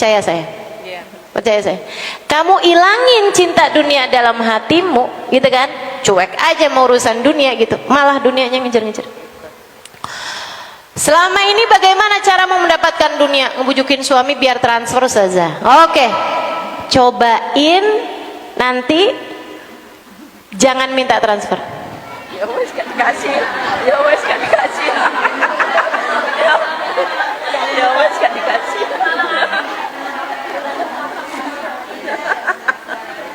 Percaya saya. Percaya saya. Kamu ilangin cinta dunia dalam hatimu, gitu kan? Cuek aja mau urusan dunia gitu. Malah dunianya ngejar-ngejar. Selama ini bagaimana caramu mendapatkan dunia? Ngebujukin suami biar transfer saja. Oke. Cobain nanti jangan minta transfer. Ya wes gak dikasih. Ya wes gak dikasih. Ya wes gak dikasih.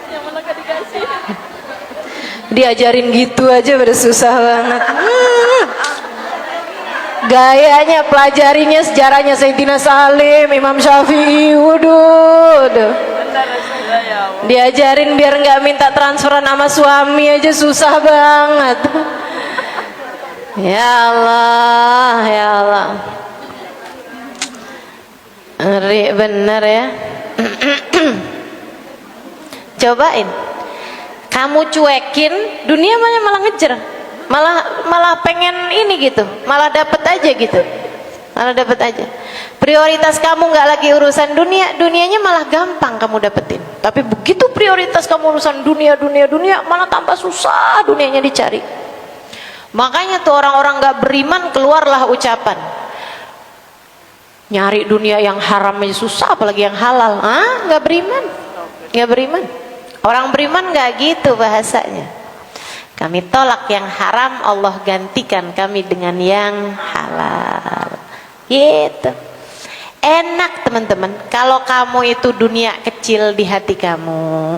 Yang mana gak dikasih? Diajarin gitu aja pada susah banget. Gayanya pelajarinya sejarahnya Sayyidina Salim, Imam Syafi'i. Waduh. Diajarin biar nggak minta transferan sama suami aja susah banget. Ya Allah, ya Allah. Ngeri bener ya. Cobain. Kamu cuekin, dunia malah ngejar. Malah pengen ini gitu, malah dapet aja gitu, malah dapet aja. Prioritas kamu nggak lagi urusan dunia, dunianya malah gampang kamu dapetin. Tapi begitu prioritas kamu urusan dunia malah tambah susah dunianya dicari. Makanya tuh orang-orang nggak beriman keluarlah ucapan, nyari dunia yang haram aja susah, apalagi yang halal. Nggak beriman, nggak beriman. Orang beriman nggak gitu bahasanya. Kami tolak yang haram, Allah gantikan kami dengan yang halal. Gitu. Enak teman-teman. Kalau kamu itu dunia kecil di hati kamu,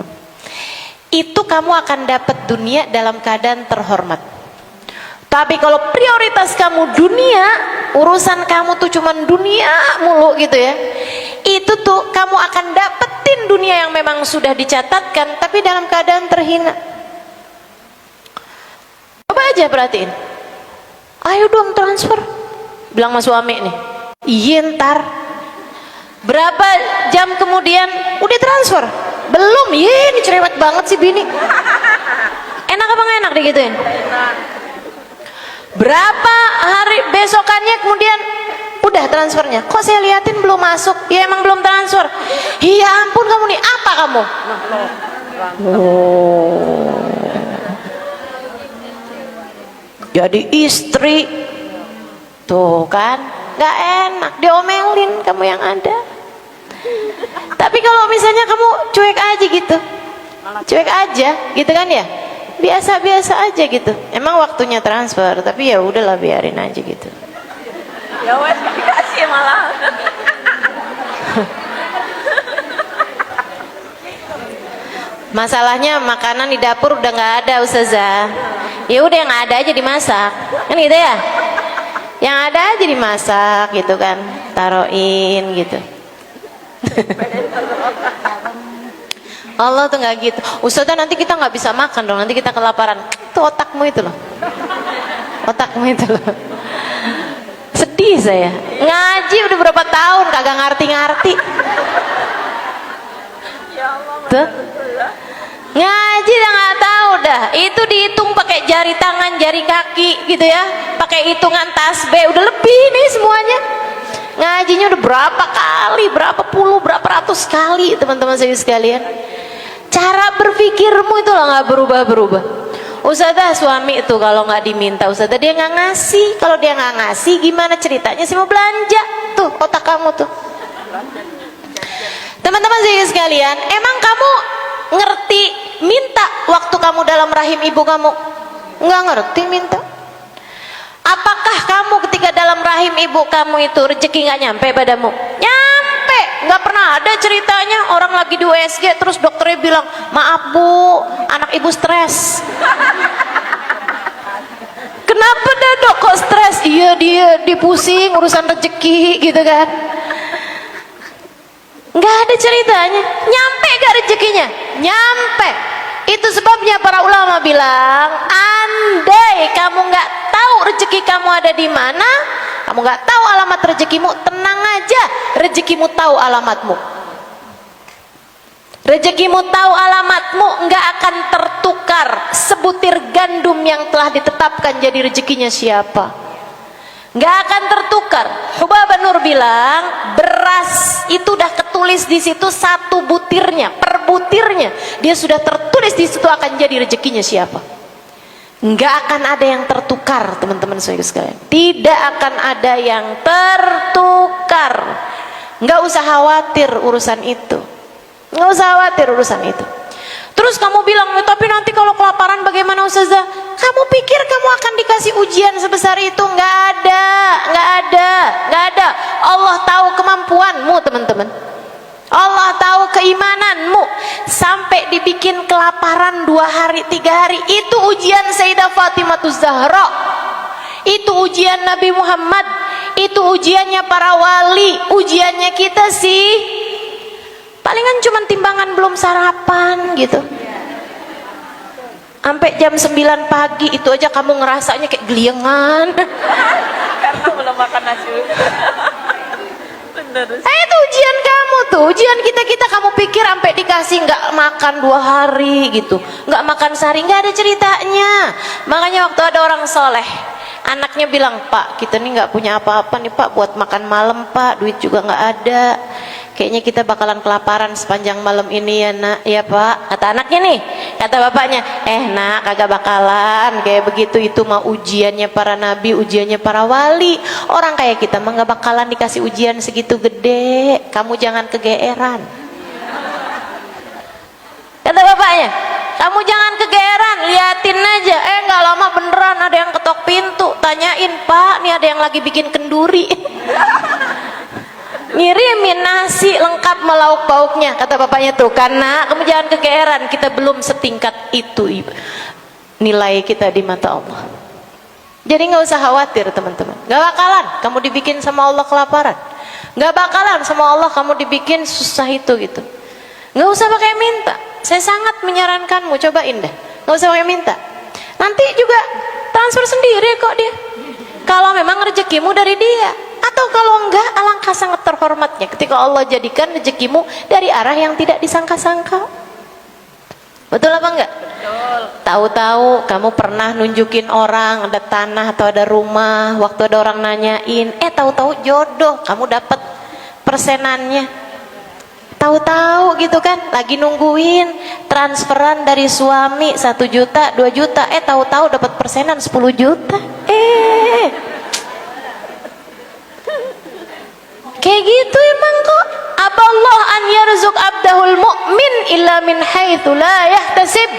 itu kamu akan dapat dunia dalam keadaan terhormat. Tapi kalau prioritas kamu dunia, urusan kamu tuh cuman dunia mulu gitu ya, itu tuh kamu akan dapetin dunia yang memang sudah dicatatkan, tapi dalam keadaan terhina. Coba aja perhatiin, ayo dong transfer, bilang sama suami nih, iya ntar. Berapa jam kemudian udah transfer, belum, iya ini cerewet banget sih bini. Enak apa nggak enak digituin? Berapa hari besokannya kemudian udah transfernya, kok saya liatin belum masuk, ya emang belum transfer. Iya ampun kamu nih, apa kamu? Jadi istri tuh kan nggak enak, diomelin kamu yang ada. Tapi kalau misalnya kamu cuek aja gitu, cuek aja gitu kan ya, biasa-biasa aja gitu. Emang waktunya transfer, tapi ya udahlah biarin aja gitu. Ya wes gak dikasih malah. Masalahnya makanan di dapur udah nggak ada Ustazah. Ya udah yang ada aja dimasak, kan gitu ya. Yang ada aja dimasak gitu kan, taruhin gitu. Allah tuh nggak gitu. Ustazah nanti kita nggak bisa makan dong, nanti kita kelaparan. Itu otakmu itu loh, otakmu itu loh. Sedih saya. Ngaji udah berapa tahun kagak ngerti-ngerti. Tuh. Ngaji udah nggak tahu dah. Itu dihitung pakai jari tangan, jari kaki gitu ya. Pakai hitungan tasbih udah lebih nih semuanya. Ngajinya udah berapa kali, berapa puluh, berapa ratus kali teman-teman saya sekalian. Cara berpikirmu itu lah nggak berubah-berubah. Ustazah suami itu kalau nggak diminta Ustazah dia nggak ngasih. Kalau dia nggak ngasih gimana ceritanya sih mau belanja? Tuh otak kamu tuh. Teman-teman saya sekalian, emang kamu ngerti minta waktu kamu dalam rahim ibu kamu? Nggak ngerti minta. Apakah kamu ketika dalam rahim ibu kamu itu rezeki nggak nyampe padamu? Nyampe. Nggak pernah ada ceritanya orang lagi di USG terus dokternya bilang, maaf bu, anak ibu stres. Kenapa dah dok kok stres? Iya dia dipusing urusan rezeki gitu kan. Nggak ada ceritanya. Nyampe gak rezekinya? Nyampe. Itu sebabnya para ulama bilang, andai kamu nggak tahu rezeki kamu ada di mana, kamu nggak tahu alamat rezekimu, tenang aja, rezekimu tahu alamatmu. Rezekimu tahu alamatmu, nggak akan tertukar sebutir gandum yang telah ditetapkan jadi rezekinya siapa. Nggak akan tertukar. Hubab Nur bilang beras itu udah ketulis tertulis di situ satu butirnya, per butirnya dia sudah tertulis di situ akan jadi rezekinya siapa. Nggak akan ada yang tertukar, teman-teman sekalian. Tidak akan ada yang tertukar. Nggak usah khawatir urusan itu. Nggak usah khawatir urusan itu. Terus kamu bilang, tapi nanti kalau kelaparan bagaimana Ustazah? Kamu pikir kamu akan dikasih ujian sebesar itu? Nggak ada, nggak ada, nggak ada. Allah tahu kemampuanmu, teman-teman. Allah tahu keimananmu. Sampai dibikin kelaparan 2 hari, 3 hari. Itu ujian Sayyidah Fatimah Zahra. Itu ujian Nabi Muhammad. Itu ujiannya para wali. Ujiannya kita sih palingan cuma timbangan belum sarapan gitu. Sampai jam 9 pagi itu aja kamu ngerasanya kayak geliengan. Karena belum makan nasi. Bener. Itu ujian kamu tuh, ujian kita kamu pikir sampai dikasih nggak makan 2 hari gitu, nggak makan sehari, nggak ada ceritanya. Makanya waktu ada orang soleh, anaknya bilang, Pak, kita nih nggak punya apa-apa nih Pak buat makan malam Pak, duit juga nggak ada. Kayaknya kita bakalan kelaparan sepanjang malam ini ya nak. Ya Pak, kata anaknya nih. Kata bapaknya, nak kagak bakalan kayak begitu, itu mah ujiannya para nabi, ujiannya para wali. Orang kayak kita mah nggak bakalan dikasih ujian segitu gede. Kamu jangan kegeeran. Kata bapaknya, kamu jangan kegeeran, liatin aja. Nggak lama beneran ada yang ketok pintu. Tanyain, Pak, nih ada yang lagi bikin kenduri. Ngirimin nasi lengkap melauk pauknya. Kata bapaknya tuh, karena kamu jangan kegeeran, kita belum setingkat itu nilai kita di mata Allah. Jadi nggak usah khawatir teman-teman. Nggak bakalan kamu dibikin sama Allah kelaparan. Nggak bakalan sama Allah kamu dibikin susah itu gitu. Nggak usah pakai minta. Saya sangat menyarankanmu, cobain deh. Nggak usah pakai minta. Nanti juga transfer sendiri kok dia. Kalau memang rezekimu dari dia. Atau kalau enggak, alangkah sangat terhormatnya ketika Allah jadikan rezekimu dari arah yang tidak disangka-sangka. Betul apa enggak? Betul. Tahu-tahu kamu pernah nunjukin orang ada tanah atau ada rumah, waktu ada orang nanyain, tahu-tahu jodoh, kamu dapat persenannya. Tahu-tahu gitu kan, lagi nungguin transferan dari suami 1 juta, 2 juta, tahu-tahu dapat persenan 10 juta. Kayak gitu emang kok. Aballah an yarzuk abdahul mu'min illa min haitsu la yahtasib.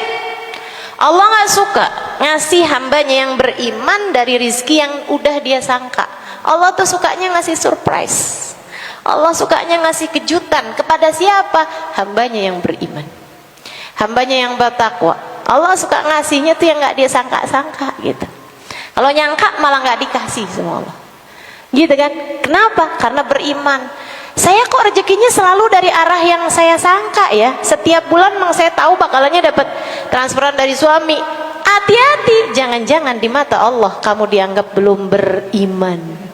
Allah nggak suka ngasih hambanya yang beriman dari rizki yang udah dia sangka. Allah tuh sukanya ngasih surprise. Allah sukanya ngasih kejutan kepada siapa? Hambanya yang beriman, hambanya yang bertakwa. Allah suka ngasihnya tuh yang nggak dia sangka-sangka gitu. Kalau nyangka malah nggak dikasih sama Allah. Gitu kan? Kenapa? Karena beriman. Saya kok rezekinya selalu dari arah yang saya sangka ya. Setiap bulan memang saya tahu bakalannya dapat transferan dari suami. Hati-hati, jangan-jangan di mata Allah kamu dianggap belum beriman.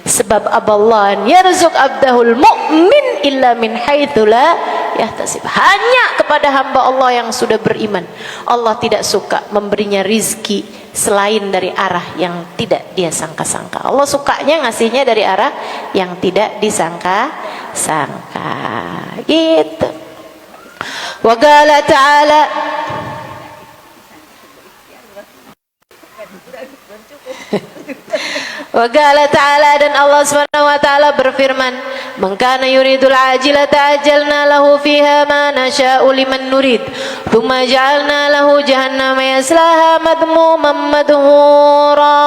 Sebab aballah yarzuk abdahul mu'min illa min haitsu la yahtasib. Hanya kepada hamba Allah yang sudah beriman, Allah tidak suka memberinya rizki selain dari arah yang tidak dia sangka-sangka. Allah sukanya ngasihnya dari arah yang tidak disangka-sangka. Gitu. Wa qala ta'ala, wa qala ta'ala, dan Allah Subhanahu wa taala berfirman, "Man kana yuridul ajilata ajalna lahu fiha ma nasha'u liman nurid, thumma ja'alna lahu jahannama yaslaha madmuman madhura,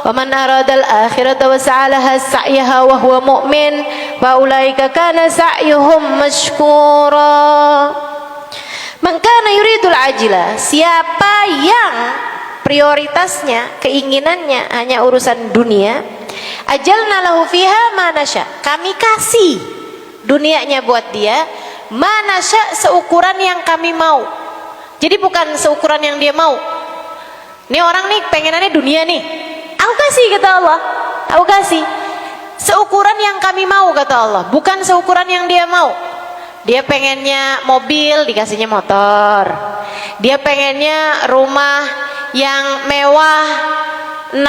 wa man arada al-akhirata wa sa'alaha sa'yaha wa huwa mu'min, fa ulaika kana sa'yuhum mashkura." Man kana yuridul ajila, siapa yang prioritasnya, keinginannya hanya urusan dunia, ajalna lahu fiha ma nasya, kami kasih dunianya buat dia, ma nasya, seukuran yang kami mau. Jadi bukan seukuran yang dia mau. Nih orang nih pengenannya dunia nih, aku kasih kata Allah, aku kasih seukuran yang kami mau kata Allah, bukan seukuran yang dia mau. Dia pengennya mobil, dikasihnya motor. Dia pengennya rumah yang mewah 6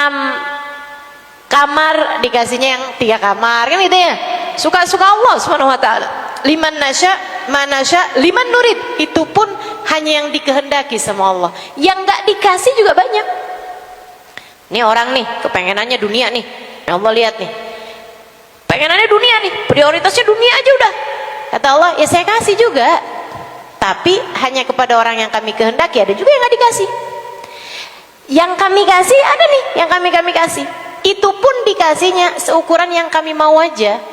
kamar, dikasihnya yang 3 kamar, kan gitu ya. Suka-suka Allah Subhanahu wa taala. liman nasya manasya liman nurid, itu pun hanya yang dikehendaki sama Allah. Yang nggak dikasih juga banyak. Ini orang nih kepengenannya dunia nih, ya Allah lihat nih, pengenannya dunia nih, prioritasnya dunia aja udah. Kata Allah, ya saya kasih juga, tapi hanya kepada orang yang kami kehendaki. Ada juga yang nggak dikasih. Yang kami kasih ada nih, yang kami kasih, itu pun dikasihnya seukuran yang kami mau aja.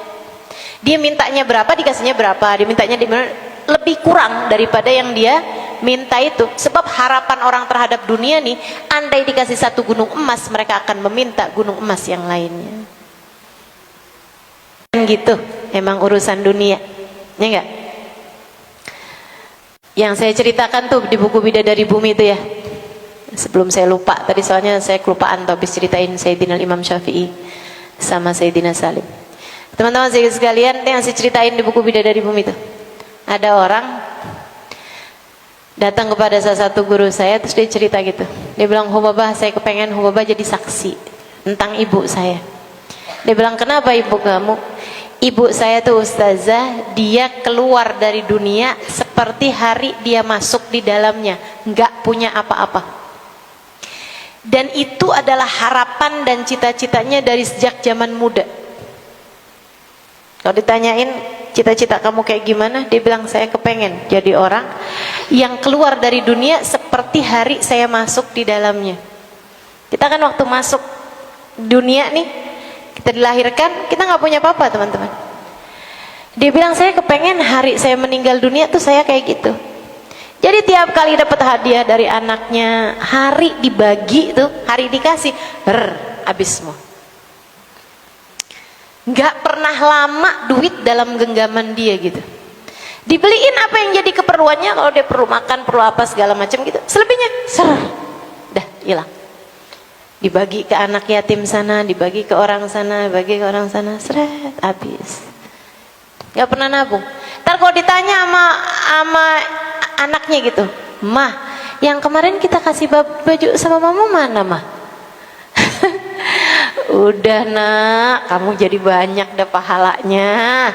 Dia mintanya berapa, dikasihnya berapa. Dia mintanya lebih kurang daripada yang dia minta itu. Sebab harapan orang terhadap dunia nih, andai dikasih satu gunung emas, mereka akan meminta gunung emas yang lainnya. Gitu emang urusan dunia, ya enggak? Yang saya ceritakan tuh di buku Bidadari Bumi itu ya. Sebelum saya lupa tadi, soalnya saya kelupaan tuh habis ceritain Sayyidina Imam Syafi'i sama Sayyidina Salim. Teman-teman sekalian, yang saya ceritain di buku Bidadari Bumi itu, ada orang datang kepada salah satu guru saya, terus dia cerita gitu. Dia bilang, Hubabah, saya kepengen Hubabah jadi saksi tentang ibu saya. Dia bilang, kenapa ibu kamu? Ibu saya tuh ustazah, dia keluar dari dunia seperti hari dia masuk di dalamnya, nggak punya apa-apa. Dan itu adalah harapan dan cita-citanya dari sejak zaman muda. Kalau ditanyain cita-cita kamu kayak gimana, dia bilang, saya kepengen jadi orang yang keluar dari dunia seperti hari saya masuk di dalamnya. Kita kan waktu masuk dunia nih, kita dilahirkan, kita nggak punya apa-apa teman-teman. Dia bilang, saya kepengen hari saya meninggal dunia tuh saya kayak gitu. Jadi tiap kali dapat hadiah dari anaknya, hari dibagi tuh, hari dikasih, habis semua. Nggak pernah lama duit dalam genggaman dia gitu. Dibeliin apa yang jadi keperluannya, kalau dia perlu makan, perlu apa segala macam gitu. Selebihnya dah hilang. Dibagi ke anak yatim sana, dibagi ke orang sana, dibagi ke orang sana, seret, habis. Nggak pernah nabung. Ntar kalau ditanya sama anaknya gitu, Mah, yang kemarin kita kasih baju sama mama mana, Mah? Udah nak, kamu jadi banyak dah pahalanya.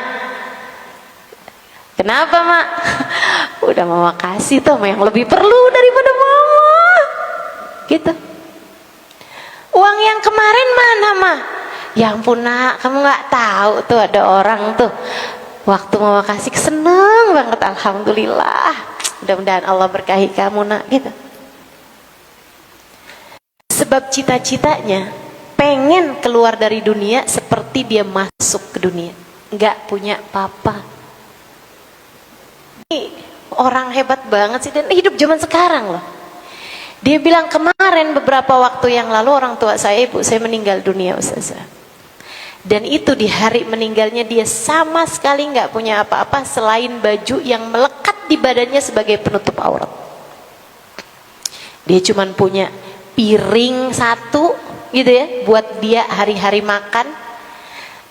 Kenapa, Mak? Udah mama kasih tuh sama yang lebih perlu daripada mama. Gitu. Uang yang kemarin mana, Mah? Ya ampun nak, kamu nggak tahu tuh ada orang tuh waktu mama kasih seneng banget, alhamdulillah. Mudah-mudahan Allah berkahi kamu nak, gitu. Sebab cita-citanya pengen keluar dari dunia seperti dia masuk ke dunia, nggak punya apa-apa. Ini orang hebat banget sih, dan hidup zaman sekarang loh. Dia bilang, kemarin beberapa waktu yang lalu orang tua saya, ibu saya meninggal dunia ustazah. Dan itu di hari meninggalnya dia sama sekali nggak punya apa-apa selain baju yang melekat di badannya sebagai penutup aurat. Dia cuma punya piring satu gitu ya, buat dia hari-hari makan.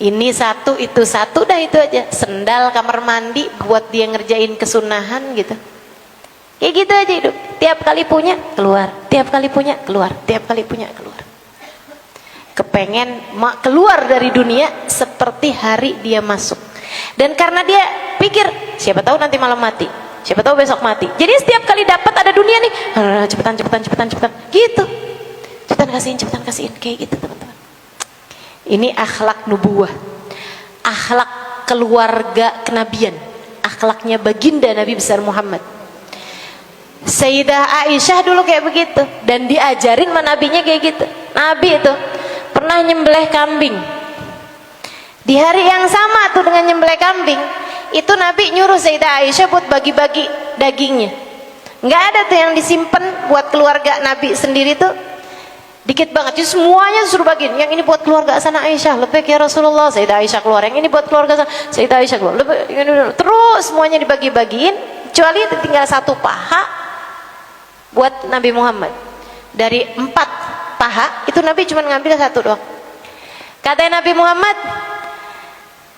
Ini satu, itu satu, dah itu aja. Sendal kamar mandi buat dia ngerjain kesunahan gitu. Kayak gitu aja hidup. Tiap kali punya keluar, tiap kali punya keluar, tiap kali punya keluar. Kepengen keluar dari dunia seperti hari dia masuk. Dan karena dia pikir, siapa tahu nanti malam mati, siapa tahu besok mati. Jadi setiap kali dapat ada dunia nih, cepetan, gitu. Cepetan kasihin, kayak gitu teman-teman. Ini akhlak nubuwah, akhlak keluarga kenabian, akhlaknya baginda Nabi besar Muhammad. Sayyidah Aisyah dulu kayak begitu, dan diajarin sama nabinya kayak gitu. Nabi itu pernah nyembelih kambing. Di hari yang sama tuh dengan nyembelih kambing, itu Nabi nyuruh Sayyidah Aisyah buat bagi-bagi dagingnya. Nggak ada tuh yang disimpan buat keluarga Nabi sendiri tuh, dikit banget. Jadi semuanya suruh bagiin. Yang ini buat keluarga sana Aisyah, lebih ya Rasulullah. Sayyidah Aisyah keluar. Yang ini buat keluarga sana, Sayyidah Aisyah keluar. Terus semuanya dibagi-bagiin, kecuali tinggal satu paha buat Nabi Muhammad. Dari 4 paha itu Nabi cuma ngambil 1 doang. Kata Nabi Muhammad,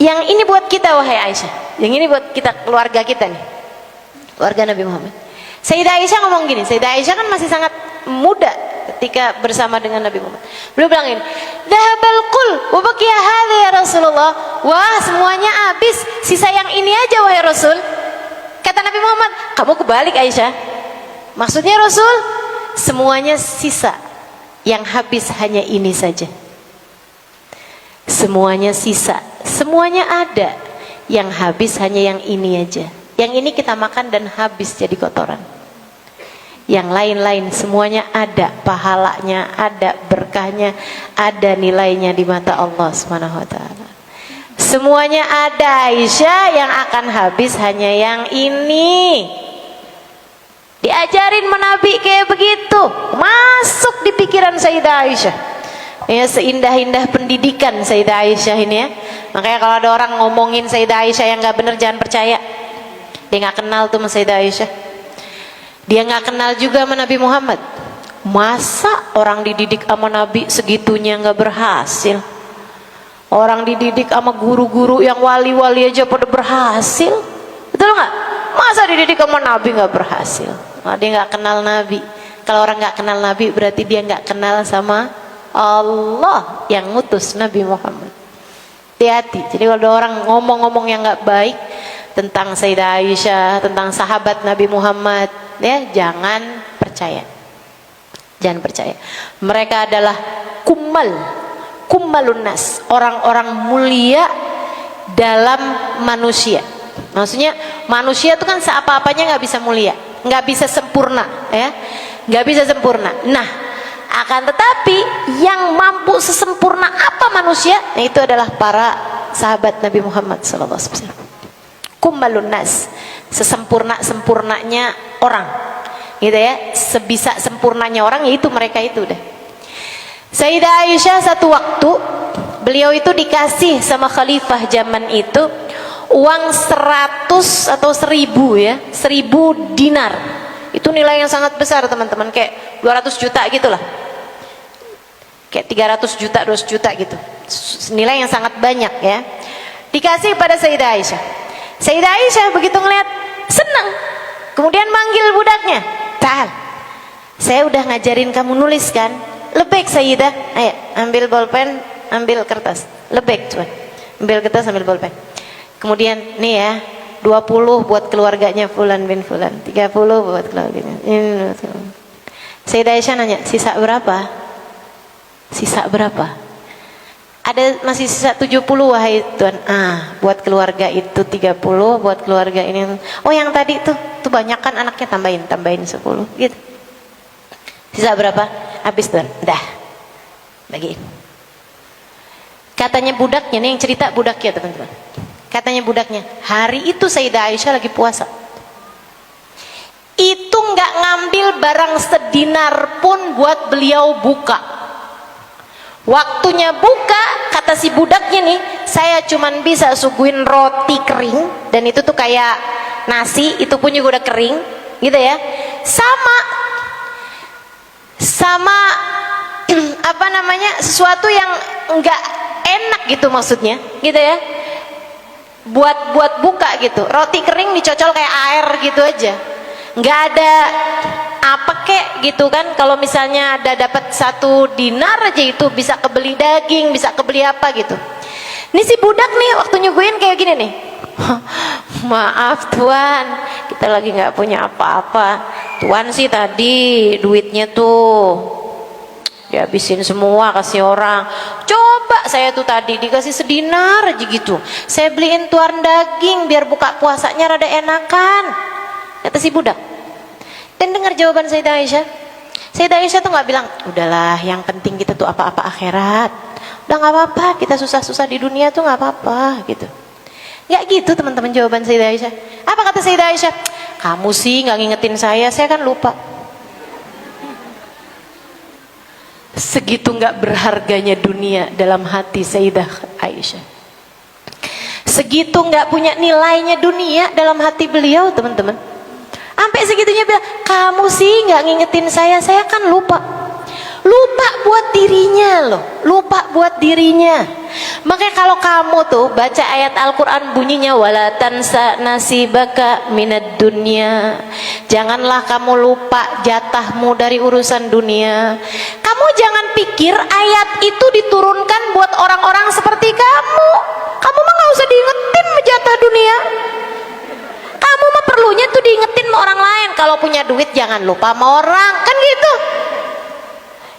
yang ini buat kita wahai Aisyah, yang ini buat kita, keluarga kita nih, keluarga Nabi Muhammad. Sayyidah Aisyah ngomong gini, Sayyidah Aisyah kan masih sangat muda, ketika bersama dengan Nabi Muhammad. Beliau bilang ini, "Dhahabal qul wa baqiya hadza ya Rasulullah." Wah, semuanya habis, sisa yang ini aja wahai Rasul. Kata Nabi Muhammad, "Kamu kebalik Aisyah." Maksudnya Rasul, semuanya sisa, yang habis hanya ini saja. Semuanya sisa, semuanya ada, yang habis hanya yang ini aja. Yang ini kita makan dan habis jadi kotoran. Yang lain-lain semuanya ada pahalanya, ada berkahnya, ada nilainya di mata Allah Subhanahu wa taala. Semuanya ada Aisyah, yang akan habis hanya yang ini. Diajarin menabi kayak begitu, masuk di pikiran Sayyidah Aisyah. Ya, seindah-indah pendidikan Sayyidah Aisyah ini ya. Makanya kalau ada orang ngomongin Sayyidah Aisyah yang nggak benar, jangan percaya. Dia nggak kenal tuh sama Sayyidah Aisyah. Dia nggak kenal juga sama Nabi Muhammad. Masa orang dididik sama Nabi segitunya nggak berhasil? Orang dididik sama guru-guru yang wali-wali aja pada berhasil, betul nggak? Masa dididik sama Nabi nggak berhasil? Nah, dia nggak kenal Nabi. Kalau orang nggak kenal Nabi, berarti dia nggak kenal sama Allah yang ngutus Nabi Muhammad. Hati-hati. Jadi kalau ada orang ngomong-ngomong yang nggak baik tentang Sayyidah Aisyah, tentang sahabat Nabi Muhammad, ya jangan percaya. Jangan percaya. Mereka adalah kummalun nas, orang-orang mulia dalam manusia. Maksudnya manusia itu kan seapa-apanya nggak bisa mulia, nggak bisa sempurna, ya, nggak bisa sempurna. Nah, akan tetapi yang mampu sesempurna apa manusia, nah itu adalah para sahabat Nabi Muhammad SAW. Kummalun nas, sesempurnanya orang, gitu ya, sebisa sempurnanya orang, yaitu mereka itu udah. Sayyidah Aisyah satu waktu beliau itu dikasih sama khalifah zaman itu uang 100 atau 1000 ya, 1000 dinar. Itu nilai yang sangat besar teman-teman, kayak 200 juta gitulah, kayak 300 juta, 200 juta gitu, nilai yang sangat banyak ya. Dikasih pada Sayyidah Aisyah. Sayyidah Aisyah begitu ngeliat senang, kemudian manggil budaknya, "Ta'al, saya udah ngajarin kamu nulis kan? Lebek Sayyidah, ayo ambil bolpen, ambil kertas, lebek cuman, ambil kertas, ambil bolpen. Kemudian nih ya, 20 buat keluarganya Fulan bin Fulan, 30 buat keluarganya." Sayyidah Aisyah nanya, "Sisa berapa? Sisa berapa?" "Ada masih sisa 70 wahai Tuan." "Ah, buat keluarga itu 30, buat keluarga ini." "Oh, yang tadi tuh banyak kan anaknya, tambahin 10 gitu." "Sisa berapa?" "Habis Tuan." "Dah, bagiin." Katanya budaknya, nih yang cerita budaknya teman-teman. Katanya budaknya, hari itu Sayyidah Aisyah lagi puasa. Itu nggak ngambil barang sedinar pun buat beliau buka. Waktunya buka, kata si budaknya nih, "Saya cuman bisa suguhin roti kering, dan itu tuh kayak nasi, itu pun juga udah kering gitu ya, sama apa namanya, sesuatu yang enggak enak gitu maksudnya gitu ya, buat buka gitu, roti kering dicocol kayak air gitu aja, nggak ada apa kek gitu kan. Kalau misalnya ada dapat 1 dinar aja itu bisa kebeli daging, bisa kebeli apa gitu. Ini si budak nih waktu nyuguhin kayak gini nih, "Maaf Tuan, kita lagi nggak punya apa-apa. Tuan sih tadi duitnya tuh dihabisin semua kasih orang. Coba saya tuh tadi dikasih sedinar aja gitu, saya beliin Tuan daging biar buka puasanya rada enakan," kata si budak. Dan dengar jawaban Sayyidah Aisyah. Sayyidah Aisyah tuh nggak bilang, "Udahlah, yang penting kita tuh apa-apa akhirat. Udah nggak apa-apa, kita susah-susah di dunia tuh nggak apa-apa," gitu. Nggak gitu teman-teman jawaban Sayyidah Aisyah. Apa kata Sayyidah Aisyah? "Kamu sih nggak ngingetin saya kan lupa." Segitu nggak berharganya dunia dalam hati Sayyidah Aisyah. Segitu nggak punya nilainya dunia dalam hati beliau teman-teman. Sampai segitunya bilang, "Kamu sih nggak ngingetin saya kan lupa." Lupa buat dirinya loh, lupa buat dirinya. Makanya kalau kamu tuh baca ayat Al-Quran bunyinya wala tansa nasibaka minad dunya, janganlah kamu lupa jatahmu dari urusan dunia. Kamu jangan pikir ayat itu diturunkan buat orang-orang seperti kamu. Kamu mah gak usah diingetin jatah dunia. Kamu mah perlunya tuh diingetin sama orang lain. Kalau punya duit jangan lupa sama orang, kan gitu.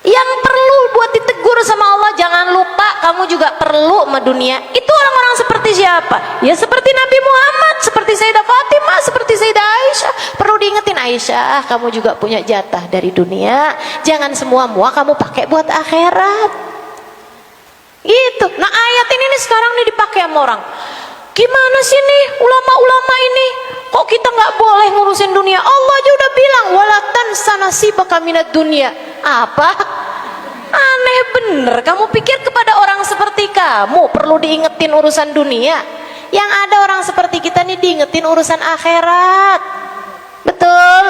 Yang perlu buat ditegur sama Allah, jangan lupa kamu juga perlu sama dunia. Itu orang-orang seperti siapa? Ya seperti Nabi Muhammad, seperti Sayyidah Fatimah, seperti Sayyidah Aisyah. Perlu diingetin, Aisyah, kamu juga punya jatah dari dunia. Jangan semua kamu pakai buat akhirat. Gitu. Nah ayat ini nih sekarang nih dipakai sama orang. Gimana sih nih ulama-ulama ini? Kok kita nggak boleh ngurusin dunia? Allah aja udah bilang wala tansa nasibaka minad dunya. Apa? Aneh bener. Kamu pikir kepada orang seperti kamu perlu diingetin urusan dunia? Yang ada orang seperti kita nih diingetin urusan akhirat. Betul?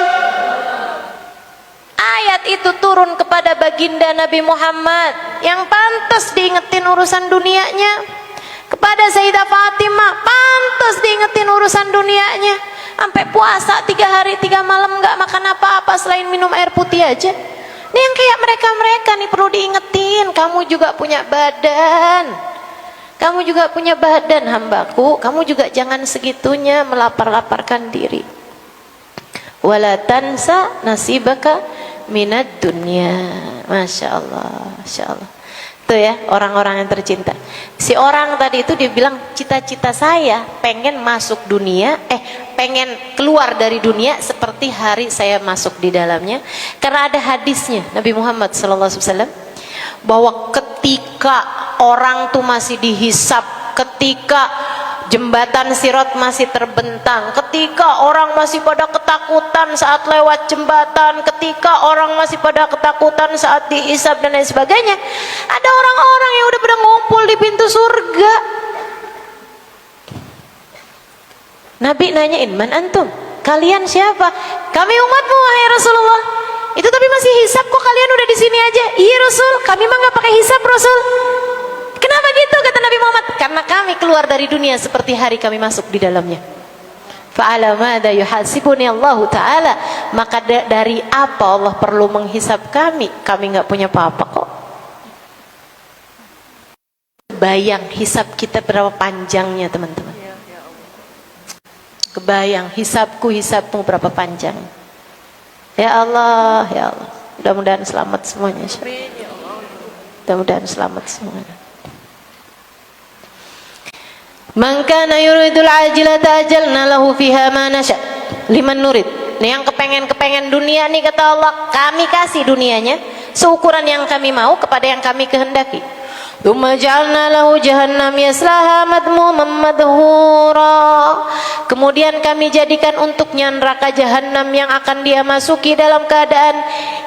Ayat itu turun kepada baginda Nabi Muhammad yang pantas diingetin urusan dunianya. Kepada Sayyidah Fatimah pantas diingetin urusan dunianya. Sampai puasa 3 hari 3 malam gak makan apa-apa selain minum air putih aja. Ini yang kayak mereka-mereka nih perlu diingetin. Kamu juga punya badan. Kamu juga punya badan hambaku. Kamu juga jangan segitunya melapar-laparkan diri. Wala tansa nasibaka minad dunya. Masya Allah, Masya Allah. Tuh ya orang-orang yang tercinta. Si orang tadi itu dia bilang cita-cita saya pengen masuk dunia, pengen keluar dari dunia seperti hari saya masuk di dalamnya. Karena ada hadisnya Nabi Muhammad SAW bahwa ketika orang tuh masih dihisap, ketika jembatan Sirat masih terbentang, ketika orang masih pada ketakutan saat lewat jembatan, ketika orang masih pada ketakutan saat dihisab dan lain sebagainya, ada orang-orang yang udah pada ngumpul di pintu surga. Nabi nanyain, man antum? Kalian siapa? Kami umatmu wahai Rasulullah. Itu tapi masih hisab kok kalian udah di sini aja? Iya Rasul, kami mah nggak pakai hisab Rasul. Kenapa gitu kata Nabi Muhammad? Karena kami keluar dari dunia seperti hari kami masuk di dalamnya. Fa'ala madza yuhasibuni Allah Ta'ala, maka dari apa Allah perlu menghisab kami? Kami nggak punya apa-apa kok. Bayang hisab kita berapa panjangnya teman-teman. Kebayang hisabmu berapa panjang. Ya Allah, ya Allah. Mudah-mudahan selamat semuanya. Mudah-mudahan selamat semuanya. Man kana yuridul ajilata ajalna lahu fiha ma nasha liman nurid. Nih yang kepengen dunia nih kata Allah, kami kasih dunianya seukuran yang kami mau kepada yang kami kehendaki. Tsumma ja'alna lahu jahannam yaslaha madmuman madhura. Kemudian kami jadikan untuknya neraka jahanam yang akan dia masuki dalam keadaan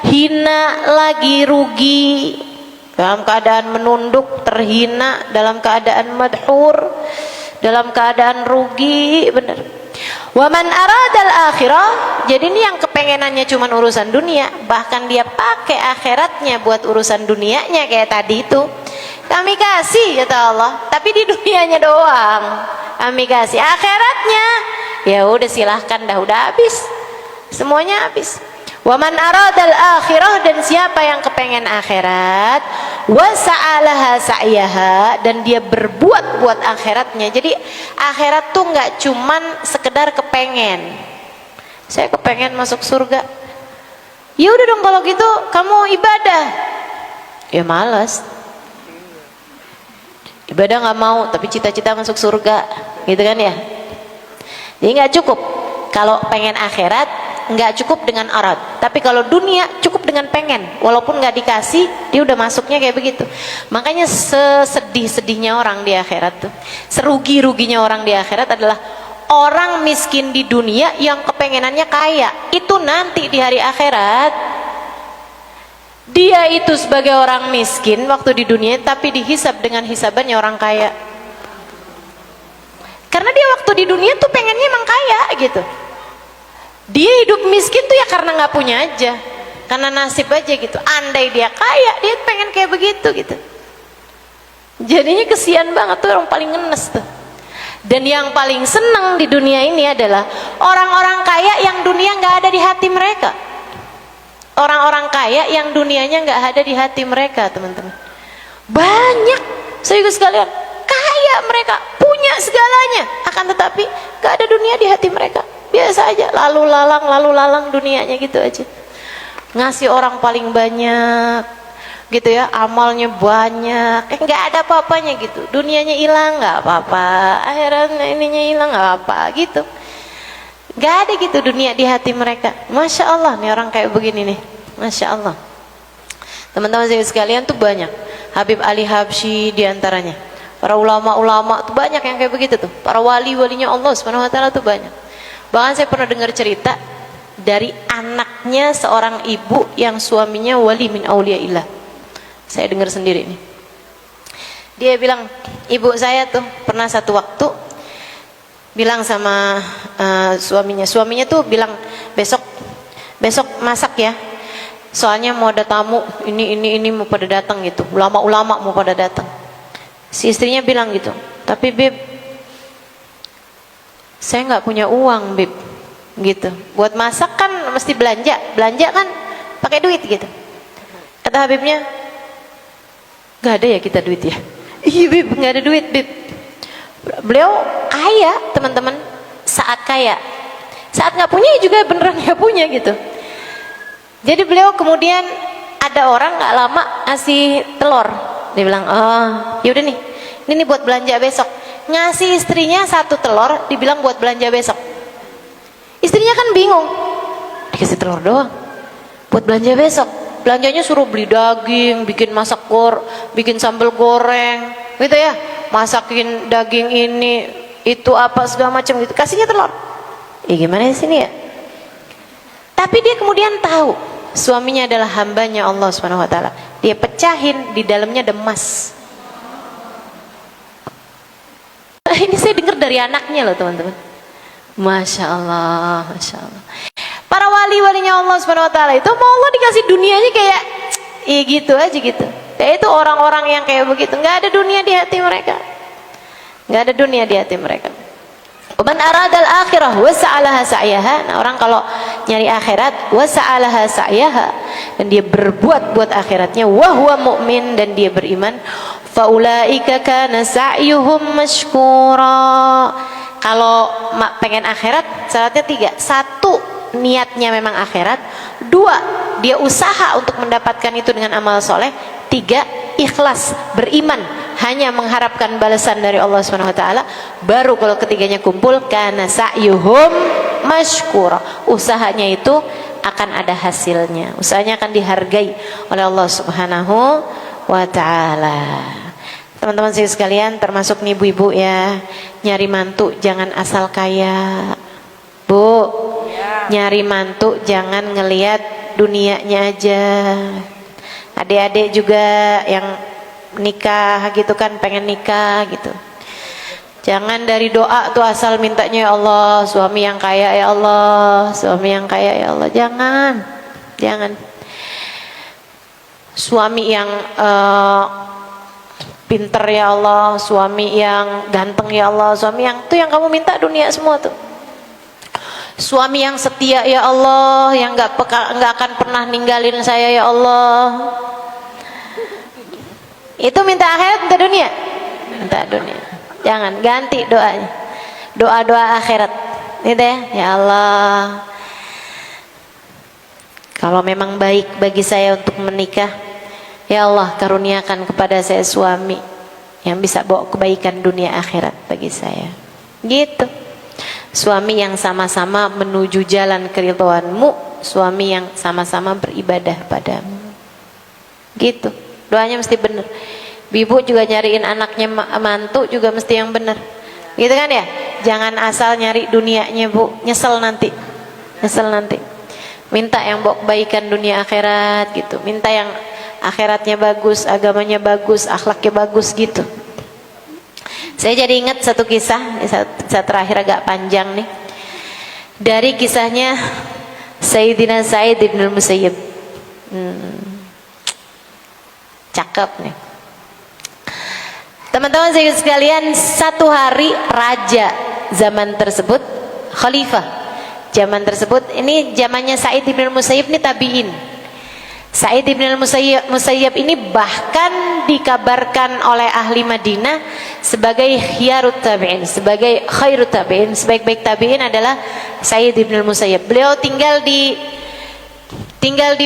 hina lagi rugi, dalam keadaan menunduk terhina, dalam keadaan madhur, dalam keadaan rugi bener. Waman aradal akhirah, jadi ini yang kepengenannya cuma urusan dunia, bahkan dia pakai akhiratnya buat urusan dunianya kayak tadi itu. Kami kasih kata Allah, tapi di dunianya doang. Kami kasih akhiratnya, ya udah silahkan dah, udah habis, semuanya habis. Waman aradal akhirah, dan siapa yang kepengen akhirat, wasa'alaha sa'yaha, dan dia berbuat buat akhiratnya. Jadi akhirat tuh nggak cuman sekedar kepengen. Saya kepengen masuk surga. Ya udah dong kalau gitu kamu ibadah. Ya malas. Ibadah nggak mau, tapi cita-cita masuk surga, gitu kan ya? Jadi nggak cukup. Kalau pengen akhirat nggak cukup dengan arad, tapi kalau dunia cukup dengan pengen, walaupun nggak dikasih dia udah masuknya kayak begitu. Makanya sesedih-sedihnya orang di akhirat tuh, serugi-ruginya orang di akhirat adalah orang miskin di dunia yang kepengenannya kaya. Itu nanti di hari akhirat dia itu sebagai orang miskin waktu di dunia, tapi dihisab dengan hisabannya orang kaya. Karena dia waktu di dunia tuh pengennya emang kaya gitu. Dia hidup miskin tuh ya karena nggak punya aja, karena nasib aja gitu. Andai dia kaya, dia pengen kayak begitu gitu. Jadinya kesian banget tuh, orang paling ngenes tuh. Dan yang paling senang di dunia ini adalah orang-orang kaya yang dunia nggak ada di hati mereka. Orang-orang kaya yang dunianya nggak ada di hati mereka, teman-teman. Banyak, saya juga sekalian, kaya mereka, punya segalanya, akan tetapi nggak ada dunia di hati mereka. Biasa aja, lalu lalang dunianya gitu aja. Ngasih orang paling banyak, gitu ya, amalnya banyak, nggak ada apa-apanya gitu. Dunianya hilang nggak apa-apa, akhiratnya ininya hilang nggak apa-apa gitu. Nggak ada gitu dunia di hati mereka. Masya Allah nih orang kayak begini nih, Masya Allah. Teman-teman saya sekalian tuh banyak. Habib Ali Habsyi diantaranya, para ulama-ulama tuh banyak yang kayak begitu tuh. Para wali-walinya Allah Subhanahu Wa Taala tuh banyak. Bahkan saya pernah dengar cerita dari anaknya seorang ibu yang suaminya wali min auliyaillah. Saya dengar sendiri nih. Dia bilang, ibu saya tuh pernah satu waktu bilang sama suaminya tuh bilang, besok masak ya, soalnya mau ada tamu, ini mau pada datang gitu, ulama-ulama mau pada datang. Si istrinya bilang gitu, tapi Beb, saya nggak punya uang Beb, gitu. Buat masak kan mesti belanja kan pakai duit gitu. Kata Habibnya, nggak ada ya kita duit ya. Iya Beb, nggak ada duit Beb. Beliau kaya teman-teman, saat kaya, saat nggak punya juga beneran nggak punya gitu. Jadi beliau kemudian ada orang nggak lama ngasih telur, dia bilang, oh yaudah nih, ini buat belanja besok. Ngasih istrinya satu telur, dibilang buat belanja besok. Istrinya kan bingung, dikasih telur doang, buat belanja besok. Belanjanya suruh beli daging, bikin bikin sambal goreng, gitu ya, masakin daging ini, itu apa segala macam gitu, kasihnya telur. Gimana sini ya? Tapi dia kemudian tahu suaminya adalah hambanya Allah Subhanahu Wa Taala. Dia pecahin, di dalamnya ada emas. Ini saya dengar dari anaknya loh teman-teman. Masya Allah, Masya Allah. Para wali-walinya Allah Subhanahu Wa Taala itu mau Allah dikasih dunianya kayak gitu aja gitu. Kayak itu orang-orang yang kayak begitu, nggak ada dunia di hati mereka, nggak ada dunia di hati mereka. Man aradal akhirah wa sa'alaha sa'yaha. Nah, orang kalau nyari akhirat wa sa'alaha sa'yaha, dan dia berbuat buat akhiratnya, wa huwa mu'min, dan dia beriman, fa ulaika kana sa'yuhum mashkura. Kalau pengen akhirat syaratnya 3. 1, niatnya memang akhirat. 2, dia usaha untuk mendapatkan itu dengan amal soleh. 3, ikhlas, beriman, hanya mengharapkan balasan dari Allah Subhanahu Wa Taala. Baru kalau ketiganya kumpul, kana sa'yuhum mashkura, usahanya itu akan ada hasilnya, usahanya akan dihargai oleh Allah Subhanahu Wa Taala. Teman-teman saya sekalian, termasuk nih ibu-ibu ya, nyari mantu jangan asal kaya, Bu. Nyari mantu jangan ngelihat dunianya aja. Adik-adik juga yang nikah gitu kan, pengen nikah gitu, jangan dari doa tuh asal mintanya, ya Allah suami yang kaya, ya Allah suami yang kaya, ya Allah. Jangan suami yang pinter, ya Allah suami yang ganteng, ya Allah suami yang tuh yang kamu minta dunia semua tuh. Suami yang setia, ya Allah, yang nggak akan pernah ninggalin saya, ya Allah. Itu minta akhirat, minta dunia? Minta dunia. Jangan, ganti doanya, doa-doa akhirat gitu ya. Ya Allah, kalau memang baik bagi saya untuk menikah, ya Allah karuniakan kepada saya suami yang bisa bawa kebaikan dunia akhirat bagi saya, gitu. Suami yang sama-sama menuju jalan keridhaanmu, suami yang sama-sama beribadah padamu, gitu. Doanya mesti benar. Ibu juga nyariin anaknya mantu juga mesti yang benar, gitu kan ya. Jangan asal nyari dunianya, Bu, nyesel nanti. Minta yang bawa kebaikan dunia akhirat gitu, minta yang akhiratnya bagus, agamanya bagus, akhlaknya bagus gitu. Saya jadi ingat satu kisah, kisah terakhir agak panjang nih, dari kisahnya Sayyidina Sa'id ibn al-Musayyib. Cakep nih. Teman-teman sekalian, satu hari raja zaman tersebut, khalifah zaman tersebut, ini zamannya Sa'id bin Musayyib, ini tabi'in. Sa'id bin Musayyib ini bahkan dikabarkan oleh ahli Madinah sebagai khiyarut tabi'in, sebagai khairut tabi'in, sebaik-baik tabi'in adalah Sa'id bin Musayyib. Beliau tinggal di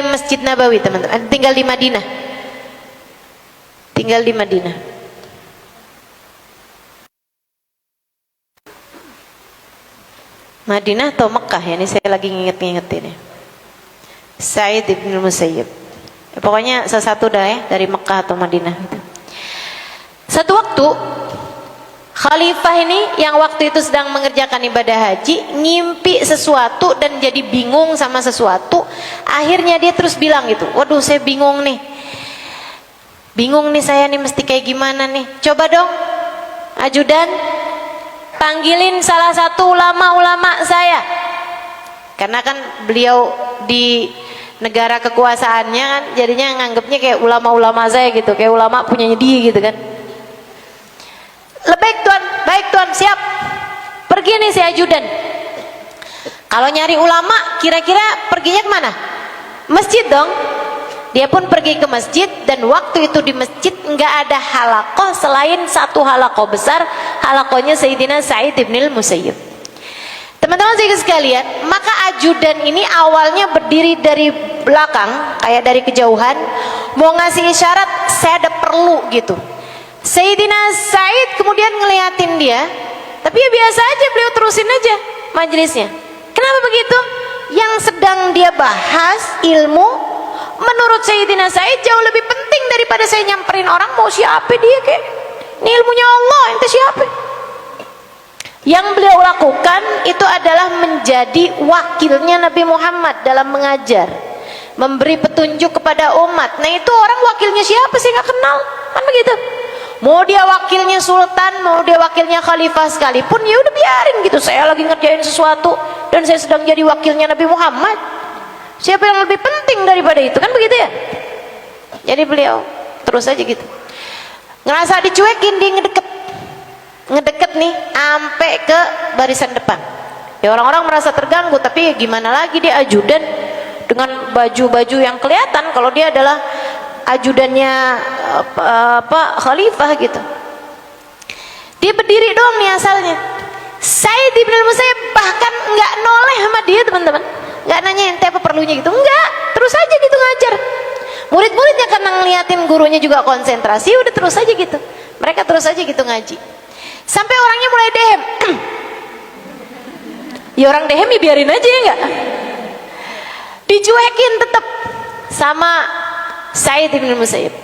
Masjid Nabawi, teman-teman, tinggal di Madinah. Tinggal di Madinah. Madinah atau Mekah ya, ini saya lagi nginget-nginget ini. Sa'id bin Musayyib. Pokoknya salah satu dah ya, dari Mekah atau Madinah gitu. Satu waktu khalifah ini yang waktu itu sedang mengerjakan ibadah haji, ngimpi sesuatu dan jadi bingung sama sesuatu. Akhirnya dia terus bilang gitu, waduh saya bingung nih. Bingung nih saya nih, mesti kayak gimana nih. Coba dong ajudan panggilin salah satu ulama-ulama saya. Karena kan beliau di negara kekuasaannya kan, jadinya nganggapnya kayak ulama-ulama saya gitu, kayak ulama punyanya dia gitu kan. Baik tuan, baik tuan, siap. Pergi nih si ajudan. Kalau nyari ulama, kira-kira perginya kemana? Masjid dong. Dia pun pergi ke masjid, dan waktu itu di masjid nggak ada halakoh selain satu halakoh besar, halakohnya Sayyidina Sa'id bin Musayyib. Teman-teman sekalian, maka ajudan ini awalnya berdiri dari belakang, kayak dari kejauhan, mau ngasih isyarat saya ada perlu gitu. Sayyidina Sa'id kemudian ngeliatin dia, tapi ya biasa aja, beliau terusin aja majelisnya. Kenapa begitu? Yang sedang dia bahas ilmu, menurut Sayyidina Sa'id jauh lebih penting daripada saya nyamperin orang. Mau siapa dia kek? Ini ilmunya Allah, ente siapa? Yang beliau lakukan itu adalah menjadi wakilnya Nabi Muhammad dalam mengajar, memberi petunjuk kepada umat. Nah itu orang wakilnya siapa sih, nggak kenal kan begitu. Mau dia wakilnya sultan, mau dia wakilnya khalifah sekalipun, ya udah biarin gitu. Saya lagi ngerjain sesuatu dan saya sedang jadi wakilnya Nabi Muhammad. Siapa yang lebih penting daripada itu, kan begitu ya. Jadi beliau terus aja gitu. Ngerasa dicuekin, dia ngedeket nih sampai ke barisan depan. Ya orang-orang merasa terganggu, tapi ya gimana lagi, dia ajudan dengan baju-baju yang kelihatan kalau dia adalah ajudannya khalifah gitu. Dia berdiri doang nih asalnya. Sa'id bin Musayyib bahkan nggak noleh sama dia, teman-teman, nggak nanya ente apa perlunya gitu, enggak, terus aja gitu ngajar. Murid-muridnya karena ngeliatin gurunya juga konsentrasi, udah terus aja gitu, mereka terus aja gitu ngaji. Sampai orangnya mulai dehem. Ya orang dehem ya biarin aja ya enggak. Dicuekin tetap sama Sa'id bin Musayyib.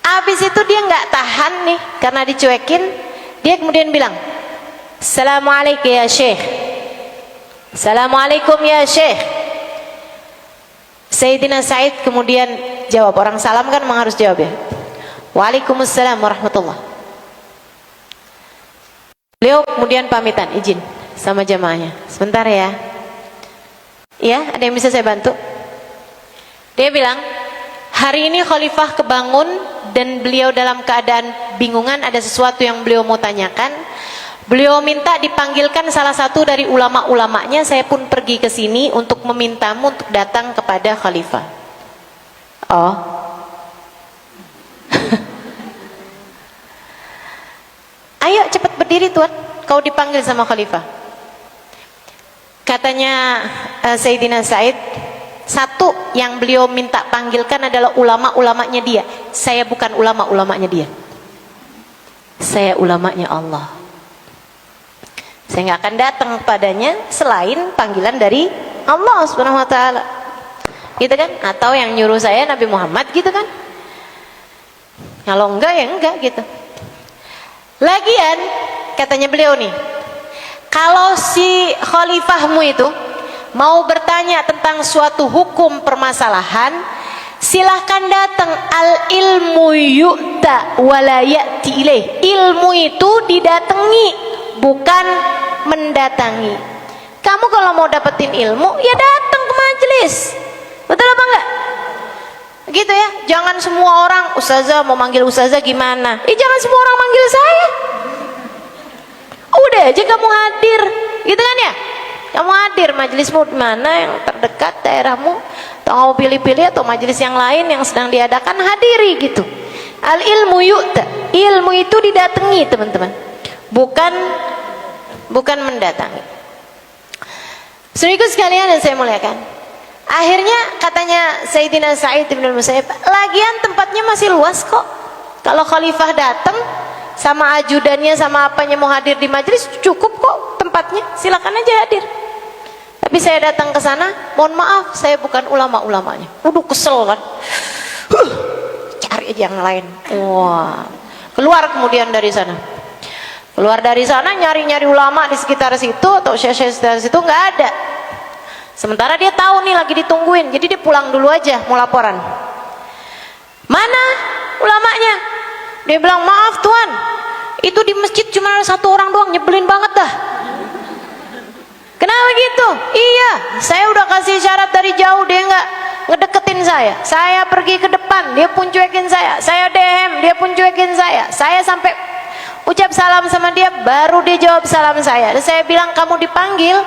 Habis itu dia nggak tahan nih karena dicuekin, dia kemudian bilang, "Assalamualaikum ya Syekh." "Assalamualaikum ya Syekh." Sayyidina Sa'id kemudian jawab, orang salam kan memang harus jawab ya. "Waalaikumsalam warahmatullah." Beliau kemudian pamitan, izin sama jamaahnya, "Sebentar ya. Ya, ada yang bisa saya bantu?" Dia bilang, "Hari ini khalifah kebangun dan beliau dalam keadaan bingungan, ada sesuatu yang beliau mau tanyakan. Beliau minta dipanggilkan salah satu dari ulama-ulamanya, saya pun pergi ke sini untuk memintamu untuk datang kepada khalifah." Oh. "Ayo cepat berdiri tuan, kau dipanggil sama khalifah." Katanya Sayyidina Sa'id, satu yang beliau minta panggilkan adalah ulama-ulamanya dia. Saya bukan ulama-ulamanya dia, saya ulamanya Allah. Saya nggak akan datang padanya selain panggilan dari Allah Subhanahu wa ta'ala, gitu kan. Atau yang nyuruh saya Nabi Muhammad gitu kan. Kalau enggak ya enggak gitu. Lagian katanya beliau nih, kalau si khalifahmu itu mau bertanya tentang suatu hukum permasalahan, silahkan datang. Al ilmu yu'ta wala ya'ti ilaih. Ilmu itu didatangi, bukan mendatangi. Kamu kalau mau dapetin ilmu ya datang ke majelis, betul apa enggak? Gitu ya, jangan semua orang, ustazah mau manggil ustazah gimana? Jangan semua orang manggil saya. Udah aja kamu hadir, gitu kan ya? Kamu hadir, majelismu di mana yang terdekat daerahmu, atau kamu pilih-pilih atau majelis yang lain yang sedang diadakan, hadiri gitu. Al ilmu yu'ta, ilmu itu didatangi teman-teman, bukan mendatangi. Saudaraku sekalian yang saya muliakan, akhirnya katanya Sayyidina Sa'id bin Musayyib, lagian tempatnya masih luas kok. Kalau khalifah datang sama ajudannya sama apanya mau hadir di majelis, cukup kok tempatnya, silakan aja hadir. Tapi saya datang ke sana, mohon maaf saya bukan ulama-ulamanya. Udah kesel kan, cari aja yang lain. Wah, keluar kemudian dari sana, nyari-nyari ulama di sekitar situ atau syekh-syekh sekitar situ, nggak ada. Sementara dia tahu nih lagi ditungguin, jadi dia pulang dulu aja mau laporan. Mana ulamanya? Dia bilang, maaf tuan, itu di masjid cuma ada satu orang doang, nyebelin banget dah. Kenapa gitu? Iya, saya udah kasih syarat dari jauh, dia nggak ngedeketin saya. Saya pergi ke depan, dia pun cuekin saya. Saya DM, dia pun cuekin saya. Saya sampai ucap salam sama dia, baru dia jawab salam saya. Dan saya bilang, kamu dipanggil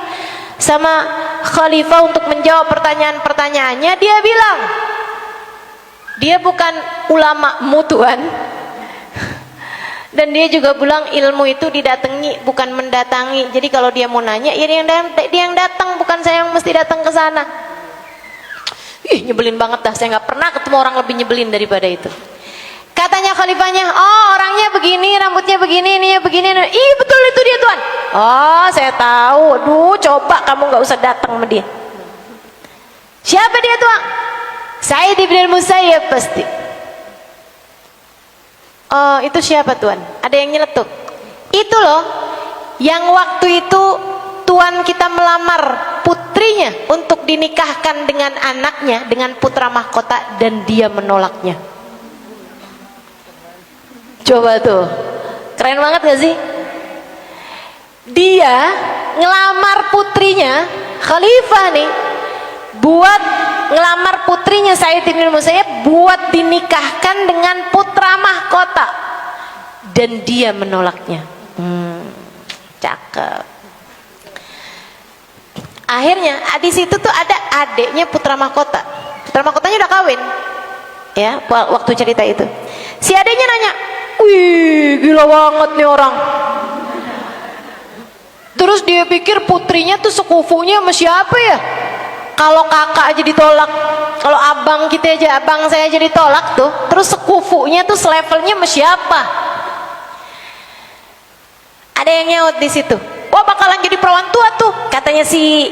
sama khalifah untuk menjawab pertanyaan-pertanyaannya. Dia bilang, dia bukan ulama-mu tuan. Dan dia juga bilang ilmu itu didatangi bukan mendatangi. Jadi kalau dia mau nanya, ya dia yang datang, bukan saya yang mesti datang ke sana. Nyebelin banget dah, saya nggak pernah ketemu orang lebih nyebelin daripada itu. Katanya khalifahnya, oh orangnya begini, rambutnya begini, ininya begini. Betul itu dia tuan. Oh saya tahu. Aduh, coba kamu nggak usah datang sama dia. Siapa dia tuan? Sa'id bin Musayyib pasti. Oh itu siapa tuan? Ada yang nyeletuk. Itu loh yang waktu itu tuan kita melamar putrinya untuk dinikahkan dengan anaknya, dengan putra mahkota, dan dia menolaknya. Coba tuh, keren banget gak sih? Dia ngelamar putrinya, khalifah nih, buat ngelamar putrinya Sa'id bin Musayyib buat dinikahkan dengan putra mahkota, dan dia menolaknya. Cakep. Akhirnya di situ tuh ada adiknya putra mahkota. Putra mahkotanya udah kawin, ya waktu cerita itu. Si adiknya nanya, wih gila banget nih orang. Terus dia pikir putrinya tuh sekufunya sama siapa ya? Kalau kakak aja ditolak, kalau abang kita aja, abang saya aja ditolak tuh, terus sekufunya tuh selevelnya sama siapa? Ada yang nyaut di situ. Wah bakalan jadi perawan tua tuh, katanya si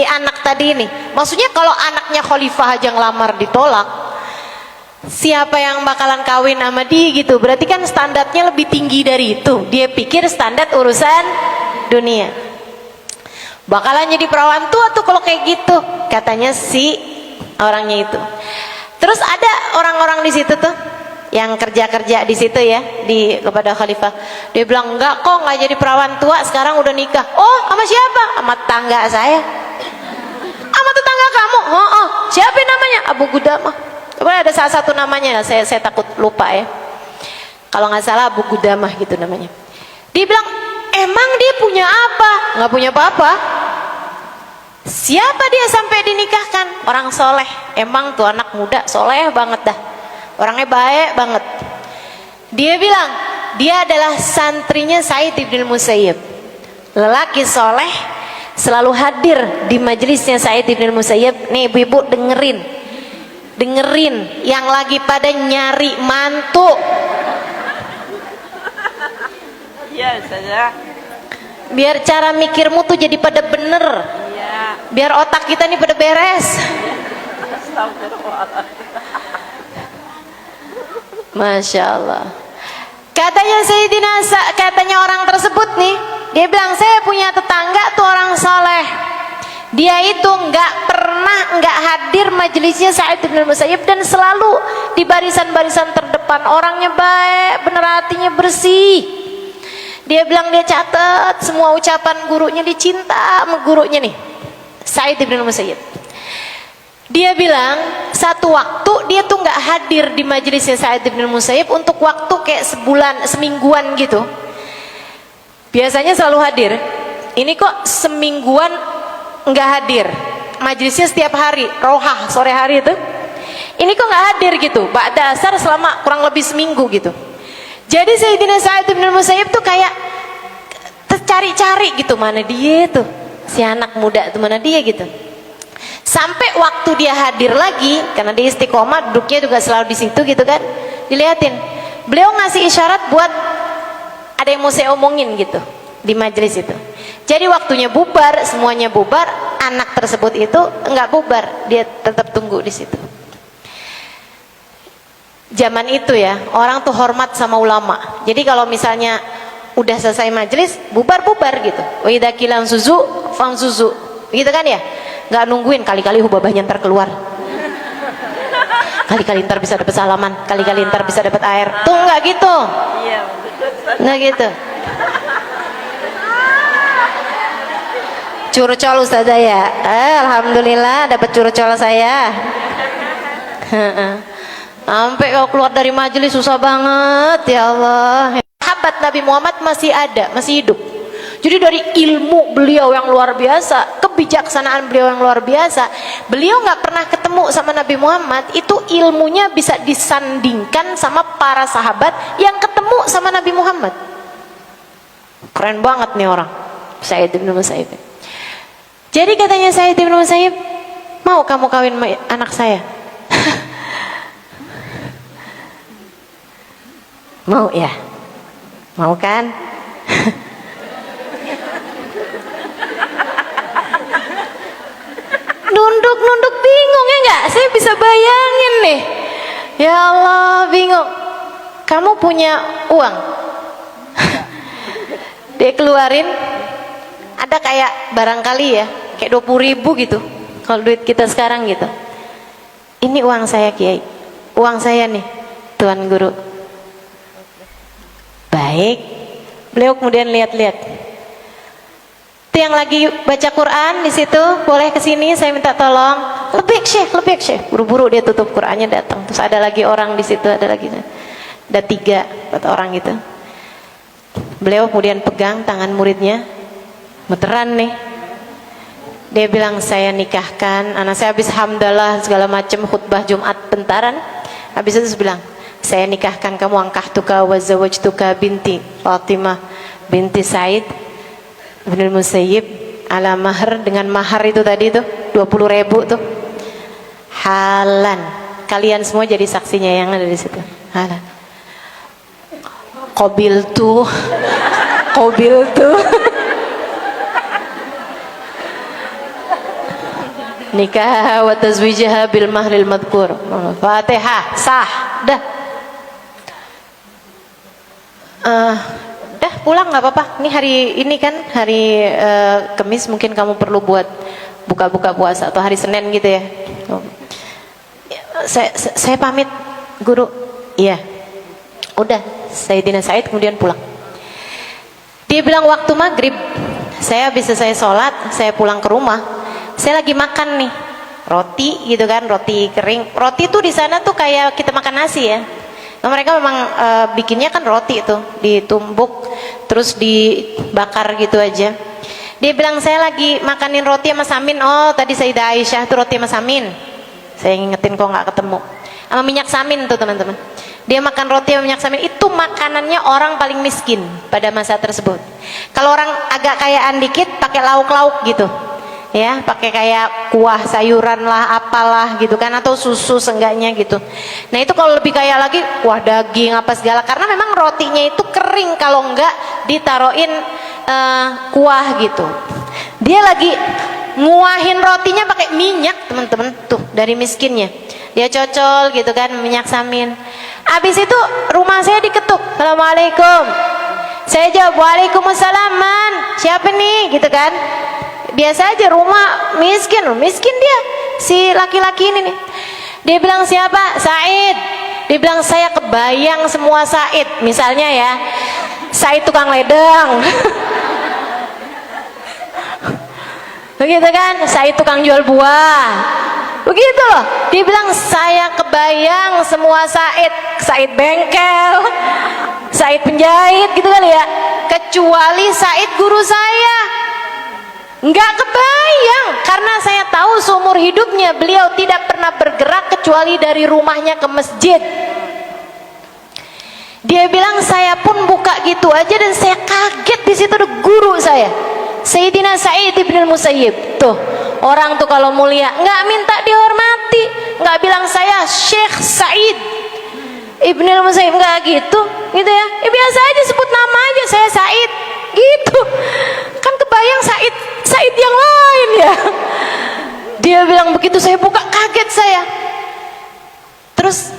anak tadi ini. Maksudnya kalau anaknya khalifah aja ngelamar ditolak, siapa yang bakalan kawin sama dia gitu? Berarti kan standarnya lebih tinggi dari itu. Dia pikir standar urusan dunia. Bakalan jadi perawan tua tuh kalau kayak gitu, katanya si orangnya itu. Terus ada orang-orang di situ tuh yang kerja-kerja di situ ya, kepada khalifah. Dia bilang, enggak kok, nggak jadi perawan tua, sekarang udah nikah. Oh sama siapa? Sama tetangga saya. Sama tetangga kamu? Oh siapa namanya? Abu Gudamah. Ada salah satu namanya, saya takut lupa ya. Kalau nggak salah Abu Gudamah gitu namanya. Dia bilang, emang dia punya apa? Nggak punya apa-apa. Siapa dia sampai dinikahkan? Orang soleh. Emang tuh anak muda soleh banget dah, orangnya baik banget. Dia bilang dia adalah santrinya Sa'id bin Musayyib, lelaki soleh, selalu hadir di majelisnya Sa'id bin Musayyib. Nih ibu-ibu dengerin yang lagi pada nyari mantu. Iya saja. Biar cara mikirmu tuh jadi pada bener. Iya. Biar otak kita nih pada beres. Masya Allah. Katanya orang tersebut nih, dia bilang, saya punya tetangga tuh orang soleh. Dia itu nggak hadir majelisnya Sa'id bin Musayyib, dan selalu di barisan-barisan terdepan. Orangnya baik, bener, hatinya bersih. Dia bilang dia catat semua ucapan gurunya, dia cinta sama gurunya nih, Sa'id bin Musayyib. Dia bilang satu waktu dia tuh nggak hadir di majelisnya Sa'id bin Musayyib untuk waktu kayak sebulan, semingguan gitu. Biasanya selalu hadir. Ini kok semingguan nggak hadir. Majelisnya setiap hari, rohah sore hari itu. Ini kok nggak hadir gitu. Ba'da asar selama kurang lebih seminggu gitu. Jadi Sayyidina Sa'id bin Musayyib tuh kayak tercari-cari gitu, mana dia tuh, si anak muda tuh mana dia gitu. Sampai waktu dia hadir lagi, karena dia istiqomah, duduknya juga selalu di situ gitu kan, dilihatin. Beliau ngasih isyarat buat ada yang mau saya omongin gitu di majelis itu. Jadi waktunya bubar, semuanya bubar, anak tersebut itu enggak bubar, dia tetap tunggu di situ. Zaman itu ya, orang tuh hormat sama ulama. Jadi kalau misalnya udah selesai majelis, bubar-bubar gitu. Wa idza kilan suzu fam suzu. Gitu kan ya? Nggak nungguin, kali-kali hubabahnya ntar keluar, kali-kali ntar bisa dapat salaman, kali-kali ntar bisa dapat air. Tuh nggak gitu, nggak gitu. Curcol ustazah ya, alhamdulillah dapat curcol saya. Sampai kau keluar dari majelis susah banget ya Allah. Sahabat Nabi Muhammad masih ada, masih hidup. Jadi dari ilmu beliau yang luar biasa, kebijaksanaan beliau yang luar biasa, beliau nggak pernah ketemu sama Nabi Muhammad, itu ilmunya bisa disandingkan sama para sahabat yang ketemu sama Nabi Muhammad. Keren banget nih orang, Sa'id bin Musayyib. Jadi katanya Sa'id bin Musayyib, mau kamu kawin sama anak saya? Mau ya? Mau kan? Nunduk bingung ya nggak? Saya bisa bayangin nih. Ya Allah, bingung. Kamu punya uang? Dia keluarin, ada kayak barangkali ya, kayak 20.000 gitu. Kalau duit kita sekarang gitu. Ini uang saya Kiai, uang saya nih, Tuan Guru. Baik. Beliau kemudian lihat-lihat. Yang lagi baca Quran di situ, boleh kesini, saya minta tolong. Lebih Syekh. Buru-buru dia tutup Qurannya, datang. Terus ada lagi orang di situ, ada 3 orang gitu. Beliau kemudian pegang tangan muridnya, meteran nih. Dia bilang, saya nikahkan anak saya. Habis hamdalah segala macam khutbah Jumat bentaran. Habis itu bilang, saya nikahkan kamu, angkahtuka wa zawajtuka binti Fatimah binti Said bin Musayyib ala mahar, dengan mahar itu tadi tuh 20.000 tuh halan. Kalian semua jadi saksinya yang ada di situ. Halan. Qabil tuh nikah wa tazwijaha bil mahril madhkur. Fatihah sah dah. Dah pulang nggak apa-apa. Ini hari ini kan hari Kamis, mungkin kamu perlu buat buka-buka puasa, atau hari Senin gitu ya. Saya pamit Guru. Iya. Udah, Sayyidina Sa'id kemudian pulang. Dia bilang waktu maghrib, saya bisa saya sholat, saya pulang ke rumah. Saya lagi makan nih roti gitu kan, roti kering. Roti tuh di sana tuh kayak kita makan nasi ya. Nah, mereka memang bikinnya kan roti tuh ditumbuk terus dibakar gitu aja. Dia bilang, saya lagi makanin roti sama samin. Oh, tadi Sayyidah Aisyah tuh roti sama samin. Saya ngingetin kok nggak ketemu. Sama minyak samin tuh teman-teman. Dia makan roti sama minyak samin. Itu makanannya orang paling miskin pada masa tersebut. Kalau orang agak kayaan dikit pakai lauk-lauk gitu. Ya, pakai kayak kuah sayuran lah, apalah gitu kan, atau susu seenggaknya gitu. Nah itu kalau lebih kaya lagi, kuah daging apa segala, karena memang rotinya itu kering kalau enggak ditaruhin kuah gitu. Dia lagi nguahin rotinya pakai minyak teman-teman, tuh dari miskinnya. Dia cocol gitu kan, minyak samin. Habis itu rumah saya diketuk, Assalamualaikum. Saya jawab, Waalaikumsalam man. Siapa nih gitu kan. Biasa aja, rumah miskin dia, si laki-laki ini nih. Dia bilang, siapa? Said. Dia bilang, saya kebayang semua Said. Misalnya ya, Said tukang ledeng. Begitu kan, Said tukang jual buah. Begitu loh. Dia bilang saya kebayang semua Said bengkel, Said penjahit gitu kali ya. Kecuali Said guru saya. Nggak kebayang, karena saya tahu seumur hidupnya beliau tidak pernah bergerak kecuali dari rumahnya ke masjid. Dia bilang saya pun buka gitu aja dan saya kaget, di situ ada guru saya, Sayyidina Sa'id ibn al-Musayyib. Tuh, orang tuh kalau mulia nggak minta dihormati, nggak bilang saya Syekh Sa'id ibn al-Musayyib, nggak gitu ya. Biasa aja sebut nama aja, saya Sa'id gitu. Kan kebayang Sa'id yang lain ya. Dia bilang begitu, saya buka, kaget saya. Terus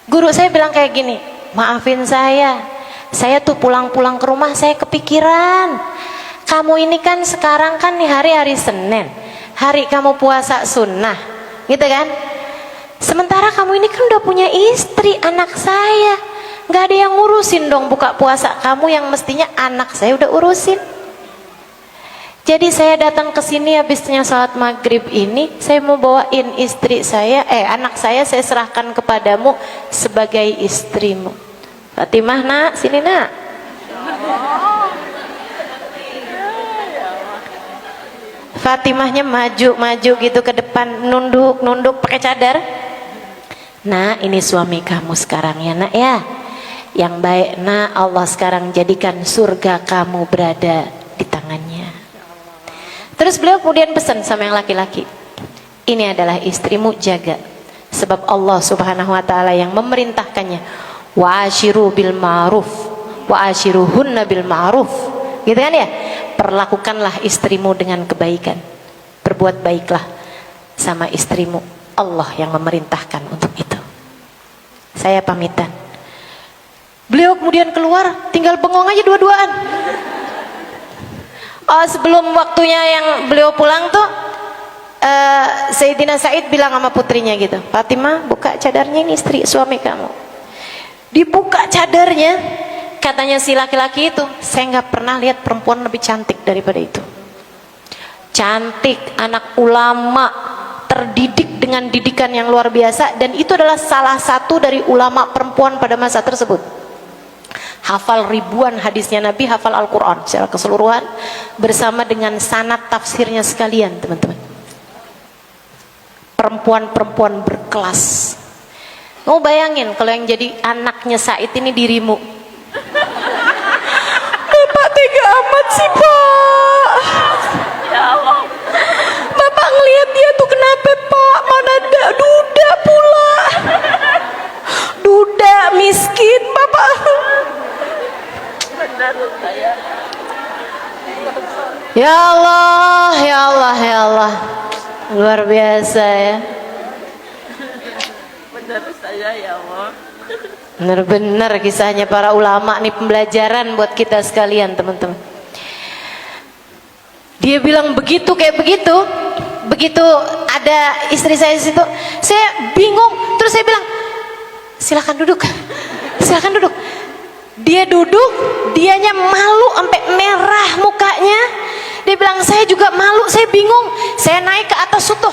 guru saya bilang kayak gini, maafin saya tuh pulang-pulang ke rumah saya kepikiran, kamu ini kan sekarang kan nih hari Senin, hari kamu puasa sunnah gitu kan, sementara kamu ini kan udah punya istri, anak saya nggak ada yang ngurusin dong buka puasa kamu yang mestinya anak saya udah urusin. Jadi saya datang ke sini habisnya salat maghrib ini, saya mau bawain istri saya, anak saya serahkan kepadamu sebagai istrimu. Fatimah nak, sini nak. Fatimahnya maju gitu ke depan, nunduk pakai cadar. Nah, ini suami kamu sekarang ya nak ya, yang baik nak, Allah sekarang jadikan surga kamu berada di tangannya. Terus beliau kemudian pesan sama yang laki-laki, ini adalah istrimu, jaga, sebab Allah subhanahu wa ta'ala yang memerintahkannya, wa ashiru bil ma'ruf wa ashiruhunna bil ma'ruf, gitu kan ya, perlakukanlah istrimu dengan kebaikan, berbuat baiklah sama istrimu, Allah yang memerintahkan untuk itu. Saya pamitan. Beliau kemudian keluar, tinggal bengong aja dua-duaan. Sebelum waktunya yang beliau pulang tuh, Sayyidina Sa'id bilang sama putrinya gitu, Fatimah buka cadarnya, ini istri suami kamu. Dibuka cadarnya, katanya si laki-laki itu, saya nggak pernah lihat perempuan lebih cantik daripada itu. Cantik, anak ulama, terdidik dengan didikan yang luar biasa, dan itu adalah salah satu dari ulama perempuan pada masa tersebut. Hafal ribuan hadisnya Nabi, hafal Al-Quran secara keseluruhan bersama dengan sanad tafsirnya sekalian, teman-teman. Perempuan-perempuan berkelas. Mau bayangin kalau yang jadi anaknya Said ini dirimu. Bapak tega amat sih Pak. Ya Allah. Bapak ngelihat dia tuh kenapa Pak? Mana ada duda pula. Duda miskin Bapak. Benar saya. Ya Allah, ya Allah, ya Allah. Luar biasa ya. Benar saya ya Allah. Benar-benar kisahnya para ulama nih, pembelajaran buat kita sekalian teman-teman. Dia bilang begitu kayak begitu. Begitu ada istri saya di situ, saya bingung. Terus saya bilang, silakan duduk. Silakan duduk. Dia duduk, dianya malu sampai merah mukanya. Dia bilang saya juga malu, saya bingung. Saya naik ke atas sutuh.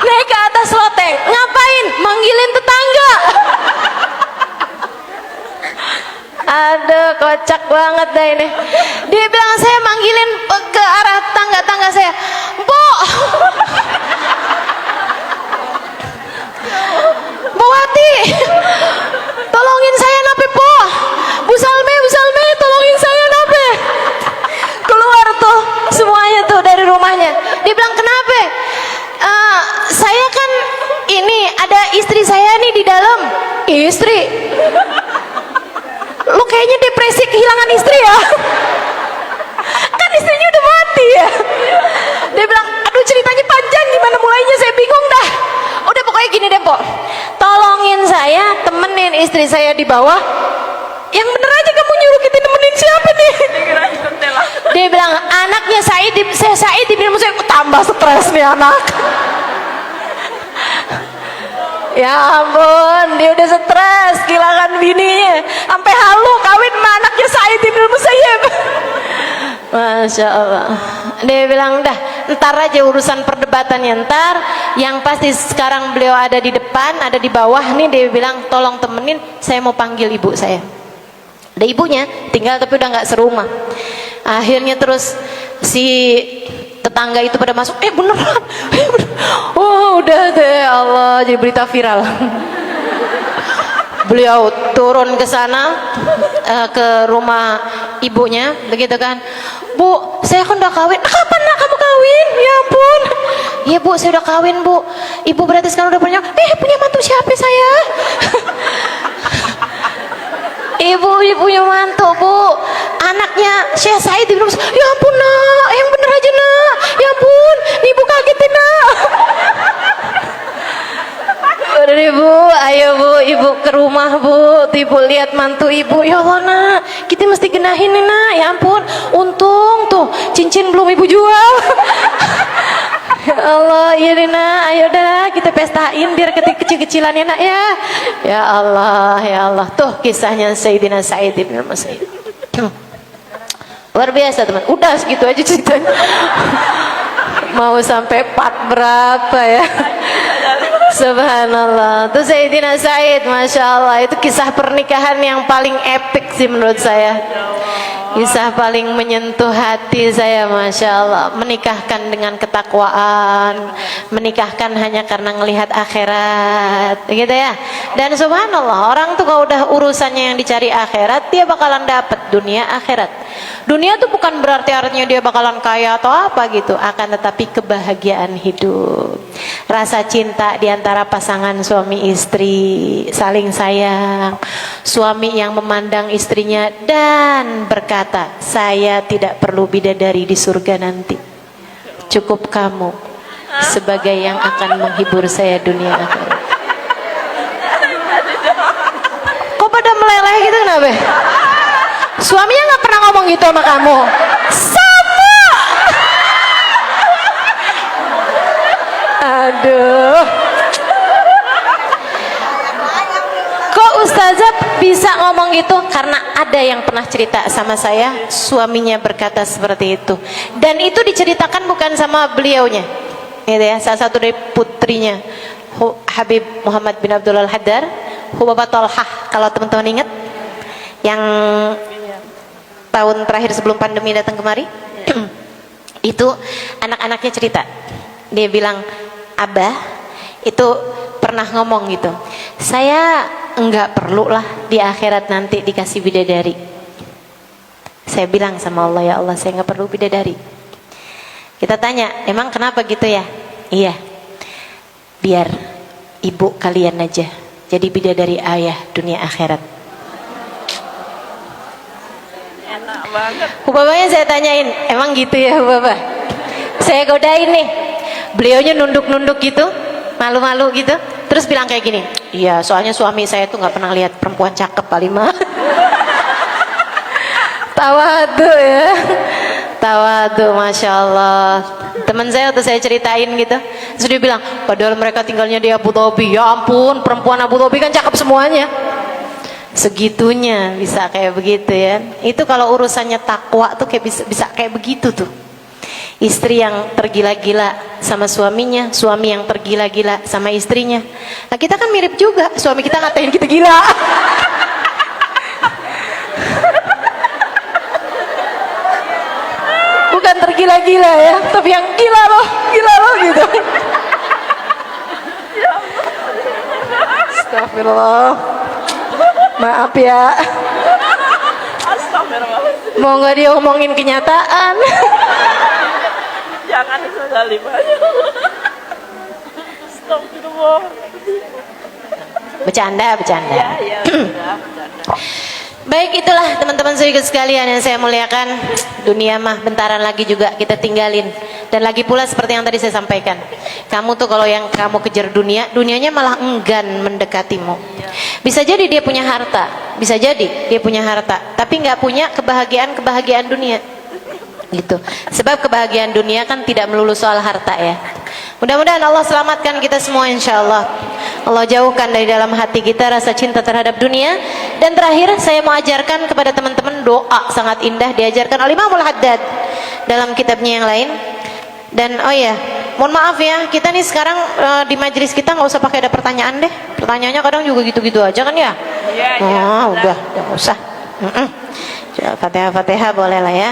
Naik ke atas loteng. Ngapain? Manggilin tetangga. Aduh, kocak banget dah ini. Dia bilang saya manggilin ke arah tangga-tangga saya. Mbok. Mbok Wati. Tolongin saya nape po. Bu Salme, tolongin saya nape. Keluar tuh semuanya tuh dari rumahnya. Dia bilang kenapa? Saya kan ini ada istri saya nih di dalam. Istri? Lu kayaknya depresi kehilangan istri ya. Kan istrinya udah mati ya. Dia bilang, aduh ceritanya panjang, gimana mulainya saya bingung dah. Udah pokoknya gini deh po, tolongin saya, temenin istri saya di bawah. Yang bener aja kamu nyuruh kita nemenin siapa nih? Dia bilang anaknya Said bin Musayyib, tambah stres nih anak. Ya ampun, dia udah stres kehilangan bininya, sampai halu kawin sama anaknya Said bin Musayyib. Masya Allah. Dia bilang dah, ntar aja urusan perdebatannya ntar. Yang pasti sekarang beliau ada di depan, ada di bawah nih. Dia bilang tolong temenin, saya mau panggil ibu saya. Ada ibunya tinggal tapi udah nggak serumah. Akhirnya terus si tetangga itu pada masuk, beneran, oh udah deh, Allah, jadi berita viral. Beliau turun ke sana, ke rumah ibunya, begitu kan, Bu, saya kan udah kawin. Kapan nak kamu kawin? Ya ampun. Iya Bu, saya udah kawin Bu. Ibu berarti sekarang udah punya, punya mantu siapa saya? Ibu punya mantu Bu, anaknya Syekh Said Ibnu. Ya ampun nak, yang bener aja nak. Ya ampun, ibu kagetin nak. Udah ibu, ayo Bu, ibu ke rumah Bu, ibu lihat mantu ibu. Ya Allah nak, kita mesti genahin nih nak. Ya ampun, untung tuh cincin belum ibu jual. Ya Allah, iya nih nak, ayo dah kita pestain biar kecil-kecilannya nak ya. Ya Allah, tuh kisahnya Sayyidina Sa'id bin Musayyib. Luar biasa teman, udah segitu aja ceritanya. Mau sampai part berapa ya? Subhanallah. Tuh Sayyidina Sa'id, Masya Allah, itu kisah pernikahan yang paling epic sih menurut saya. Kisah paling menyentuh hati saya, Masya Allah. Menikahkan dengan ketakwaan, menikahkan hanya karena ngelihat akhirat, gitu ya. Dan subhanallah, orang tuh kalau udah urusannya yang dicari akhirat, dia bakalan dapat dunia akhirat. Dunia tuh bukan berarti artinya dia bakalan kaya atau apa gitu, akan tetapi kebahagiaan hidup, rasa cinta di antara pasangan suami istri, saling sayang, suami yang memandang istrinya dan berkata, saya tidak perlu bidadari di surga nanti, cukup kamu sebagai yang akan menghibur saya dunia akhirat. Kok pada meleleh gitu kenapa? Suaminya nggak pernah ngomong gitu sama kamu? Sama. Aduh. Kok Ustazah bisa ngomong gitu? Karena ada yang pernah cerita sama saya, suaminya berkata seperti itu. Dan itu diceritakan bukan sama beliaunya, gitu ya, salah satu dari putrinya, Habib Muhammad bin Abdullah Al-Haddar, Hubaba Tolhah, kalau teman-teman ingat, yang tahun terakhir sebelum pandemi datang kemari. Itu anak-anaknya cerita, dia bilang, Abah itu pernah ngomong gitu, saya enggak perlu lah di akhirat nanti dikasih bidadari. Saya bilang sama Allah, ya Allah, saya enggak perlu bidadari. Kita tanya, emang kenapa gitu ya? Iya, biar ibu kalian aja jadi bidadari ayah dunia akhirat. Hubabanya saya tanyain, emang gitu ya Hubaba? Saya godain nih, beliaunya nunduk-nunduk gitu, malu-malu gitu, terus bilang kayak gini, iya soalnya suami saya tuh nggak pernah lihat perempuan cakep Halimah. Tawadu ya, tawadu, Masya Allah. Teman saya waktu saya ceritain gitu, terus dia bilang, padahal mereka tinggalnya di Abu Dhabi, ya ampun, perempuan Abu Dhabi kan cakep semuanya. Segitunya bisa kayak begitu ya. Itu kalau urusannya takwa tuh kayak bisa kayak begitu tuh. Istri yang tergila-gila sama suaminya, suami yang tergila-gila sama istrinya. Nah kita kan mirip juga, suami kita ngatain kita gila. Bukan tergila-gila ya, tapi yang gila loh gitu. Astagfirullah. Maaf ya. Astagfirullah. Mau nggak dia ngomongin kenyataan? Jangan sekali banyak. Astagfirullah. Bercanda. Ya, sudah, bercanda. Baik, itulah teman-teman sekalian yang saya muliakan. Dunia mah bentaran lagi juga kita tinggalin. Dan lagi pula seperti yang tadi saya sampaikan, kamu tuh kalau yang kamu kejar dunia, dunianya malah enggan mendekatimu. Bisa jadi dia punya harta, bisa jadi dia punya harta, tapi nggak punya kebahagiaan dunia. Gitu. Sebab kebahagiaan dunia kan tidak melulu soal harta ya. Mudah-mudahan Allah selamatkan kita semua insyaallah. Allah jauhkan dari dalam hati kita rasa cinta terhadap dunia. Dan terakhir saya mau ajarkan kepada teman-teman doa sangat indah diajarkan oleh Imam Al-Haddad dalam kitabnya yang lain. Dan oh ya, mohon maaf ya, kita nih sekarang di majelis kita nggak usah pakai ada pertanyaan deh. Pertanyaannya kadang juga gitu-gitu aja kan ya. Iya. Udah nggak usah. Fatihah boleh lah ya.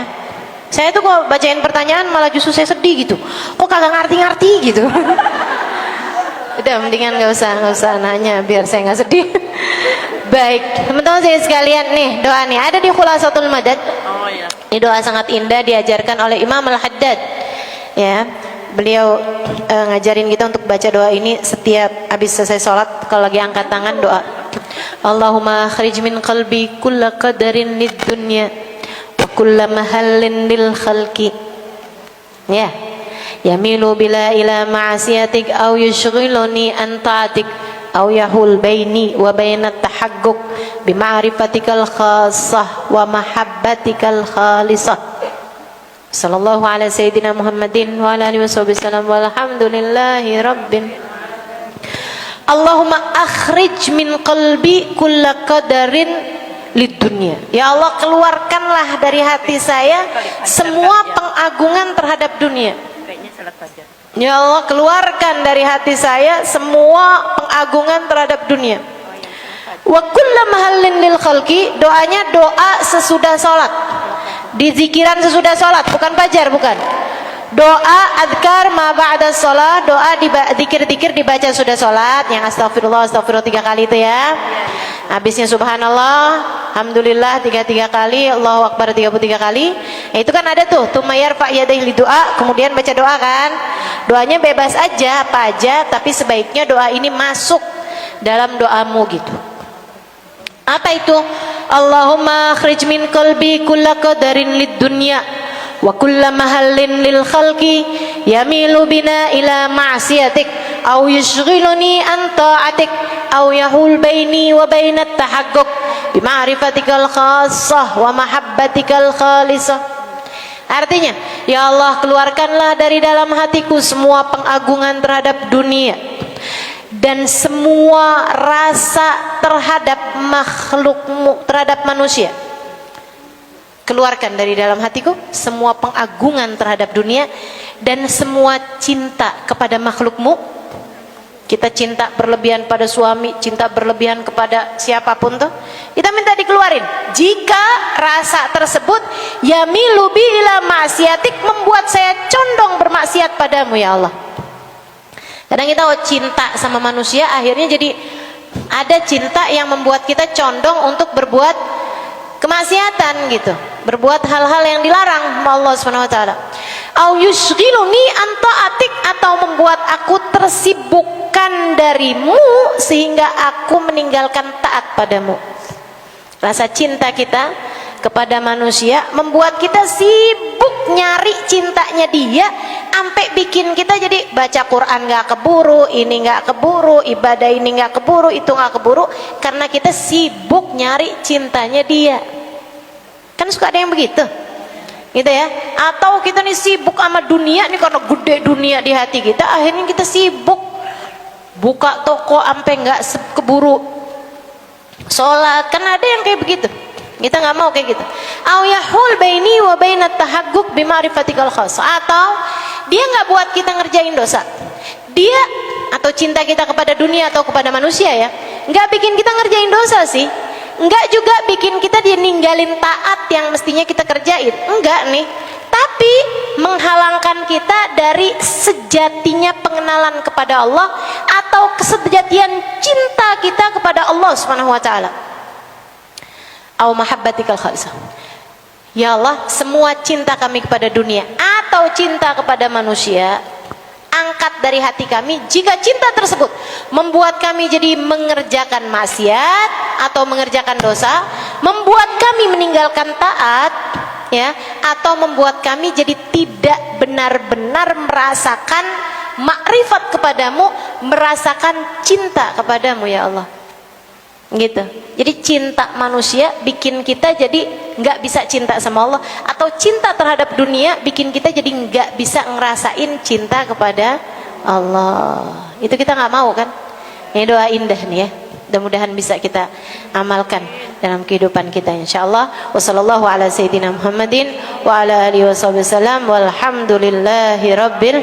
Saya tuh kalau bacain pertanyaan malah justru saya sedih gitu. Kok kagak ngerti-ngerti gitu. Udah mendingan nggak usah nanya biar saya nggak sedih. Baik, teman-teman saya sekalian nih, doa nih ada di Khulasatul Madad. Oh iya. Ini doa sangat indah diajarkan oleh Imam Al-Haddad. Ya, beliau ngajarin kita untuk baca doa ini setiap habis selesai sholat. Kalau lagi angkat tangan doa, Allahumma akhrij min qalbi kulla qadarin lid dunya wa kulla mahallin lil khalqi. Ya, yamilu bila ila ma'asiyatik aw yushghiluni an ta'atik aw yahul baini wa bainat tahaqquq bi ma'rifatikal khassah wa mahabbatikal khalisah. Sallallahu ala sayyidina Muhammadin wa ala alihi wasallam walhamdulillahi rabbil. Allahumma akhrij min qalbi kulla qadarin lid dunya. Ya Allah, keluarkanlah dari hati saya semua pengagungan terhadap dunia. Kayaknya salat fajar. Ya Allah, keluarkan dari hati saya semua pengagungan terhadap dunia. Wa kullu mahallin lil khalqi, doanya doa sesudah salat. Di zikiran sesudah salat, bukan fajar, bukan. Doa adzkar ma ba'da shalah, doa zikir-zikir dibaca sudah salat, yang astagfirullah 3 kali itu ya. Habisnya subhanallah, alhamdulillah 33 kali, Allahu akbar 33 kali. Nah, itu kan ada tuh, tumayar fa yadayhi doa, kemudian baca doa kan. Doanya bebas aja, apa aja, tapi sebaiknya doa ini masuk dalam doamu gitu. Apa itu? Allahumma akhrij min qalbi kulla qadarin lid dunya wa kulla mahallin lil khalqi yamilu bina ila ma'siyatik aw yushghiluni an ta'atik aw yahul baini wa bainat tahaqquq bi ma'rifatikal khassah wa mahabbatikal khalisah. Artinya, ya Allah, keluarkanlah dari dalam hatiku semua pengagungan terhadap dunia dan semua rasa terhadap makhlukmu, terhadap manusia. Keluarkan dari dalam hatiku semua pengagungan terhadap dunia dan semua cinta kepada makhlukmu. Kita cinta berlebihan pada suami, cinta berlebihan kepada siapapun tuh, kita minta dikeluarin. Jika rasa tersebut yamilu bi ila ma'siyatik, membuat saya condong bermaksiat padamu ya Allah. Kadang kita cinta sama manusia, akhirnya jadi ada cinta yang membuat kita condong untuk berbuat kemaksiatan gitu, berbuat hal-hal yang dilarang sama Allah Subhanahu wa taala. Au yushghiluni an ta'atik, atau membuat aku tersibukkan darimu sehingga aku meninggalkan taat padamu. Rasa cinta kita kepada manusia membuat kita sibuk nyari cintanya dia, sampai bikin kita jadi baca Quran nggak keburu, ini nggak keburu, ibadah ini nggak keburu, itu nggak keburu, karena kita sibuk nyari cintanya dia. Kan suka ada yang begitu, gitu ya. Atau kita nih sibuk sama dunia nih, karena gede dunia di hati kita, akhirnya kita sibuk buka toko sampai nggak keburu sholat. Kan ada yang kayak begitu. Kita nggak mau kayak gitu. Au yahul baini wa bainat tahaqquq bi ma'rifatikal khass, atau dia nggak buat kita ngerjain dosa. Dia, atau cinta kita kepada dunia atau kepada manusia ya, nggak bikin kita ngerjain dosa sih. Nggak juga bikin kita dia ninggalin taat yang mestinya kita kerjain. Enggak nih. Tapi menghalangkan kita dari sejatinya pengenalan kepada Allah atau kesejatian cinta kita kepada Allah Subhanahu wa taala. Au mahabbatikal khalisah. Ya Allah, semua cinta kami kepada dunia atau cinta kepada manusia, angkat dari hati kami jika cinta tersebut membuat kami jadi mengerjakan maksiat atau mengerjakan dosa, membuat kami meninggalkan taat ya, atau membuat kami jadi tidak benar-benar merasakan makrifat kepadamu, merasakan cinta kepadamu ya Allah. Gitu. Jadi cinta manusia bikin kita jadi nggak bisa cinta sama Allah, atau cinta terhadap dunia bikin kita jadi nggak bisa ngerasain cinta kepada Allah. Itu kita nggak mau kan? Ini doa indah nih ya. Mudah-mudahan bisa kita amalkan dalam kehidupan kita insyaallah. Wassallallahu ala sayyidina Muhammadin wa ala alihi wasallam walhamdulillahi rabbil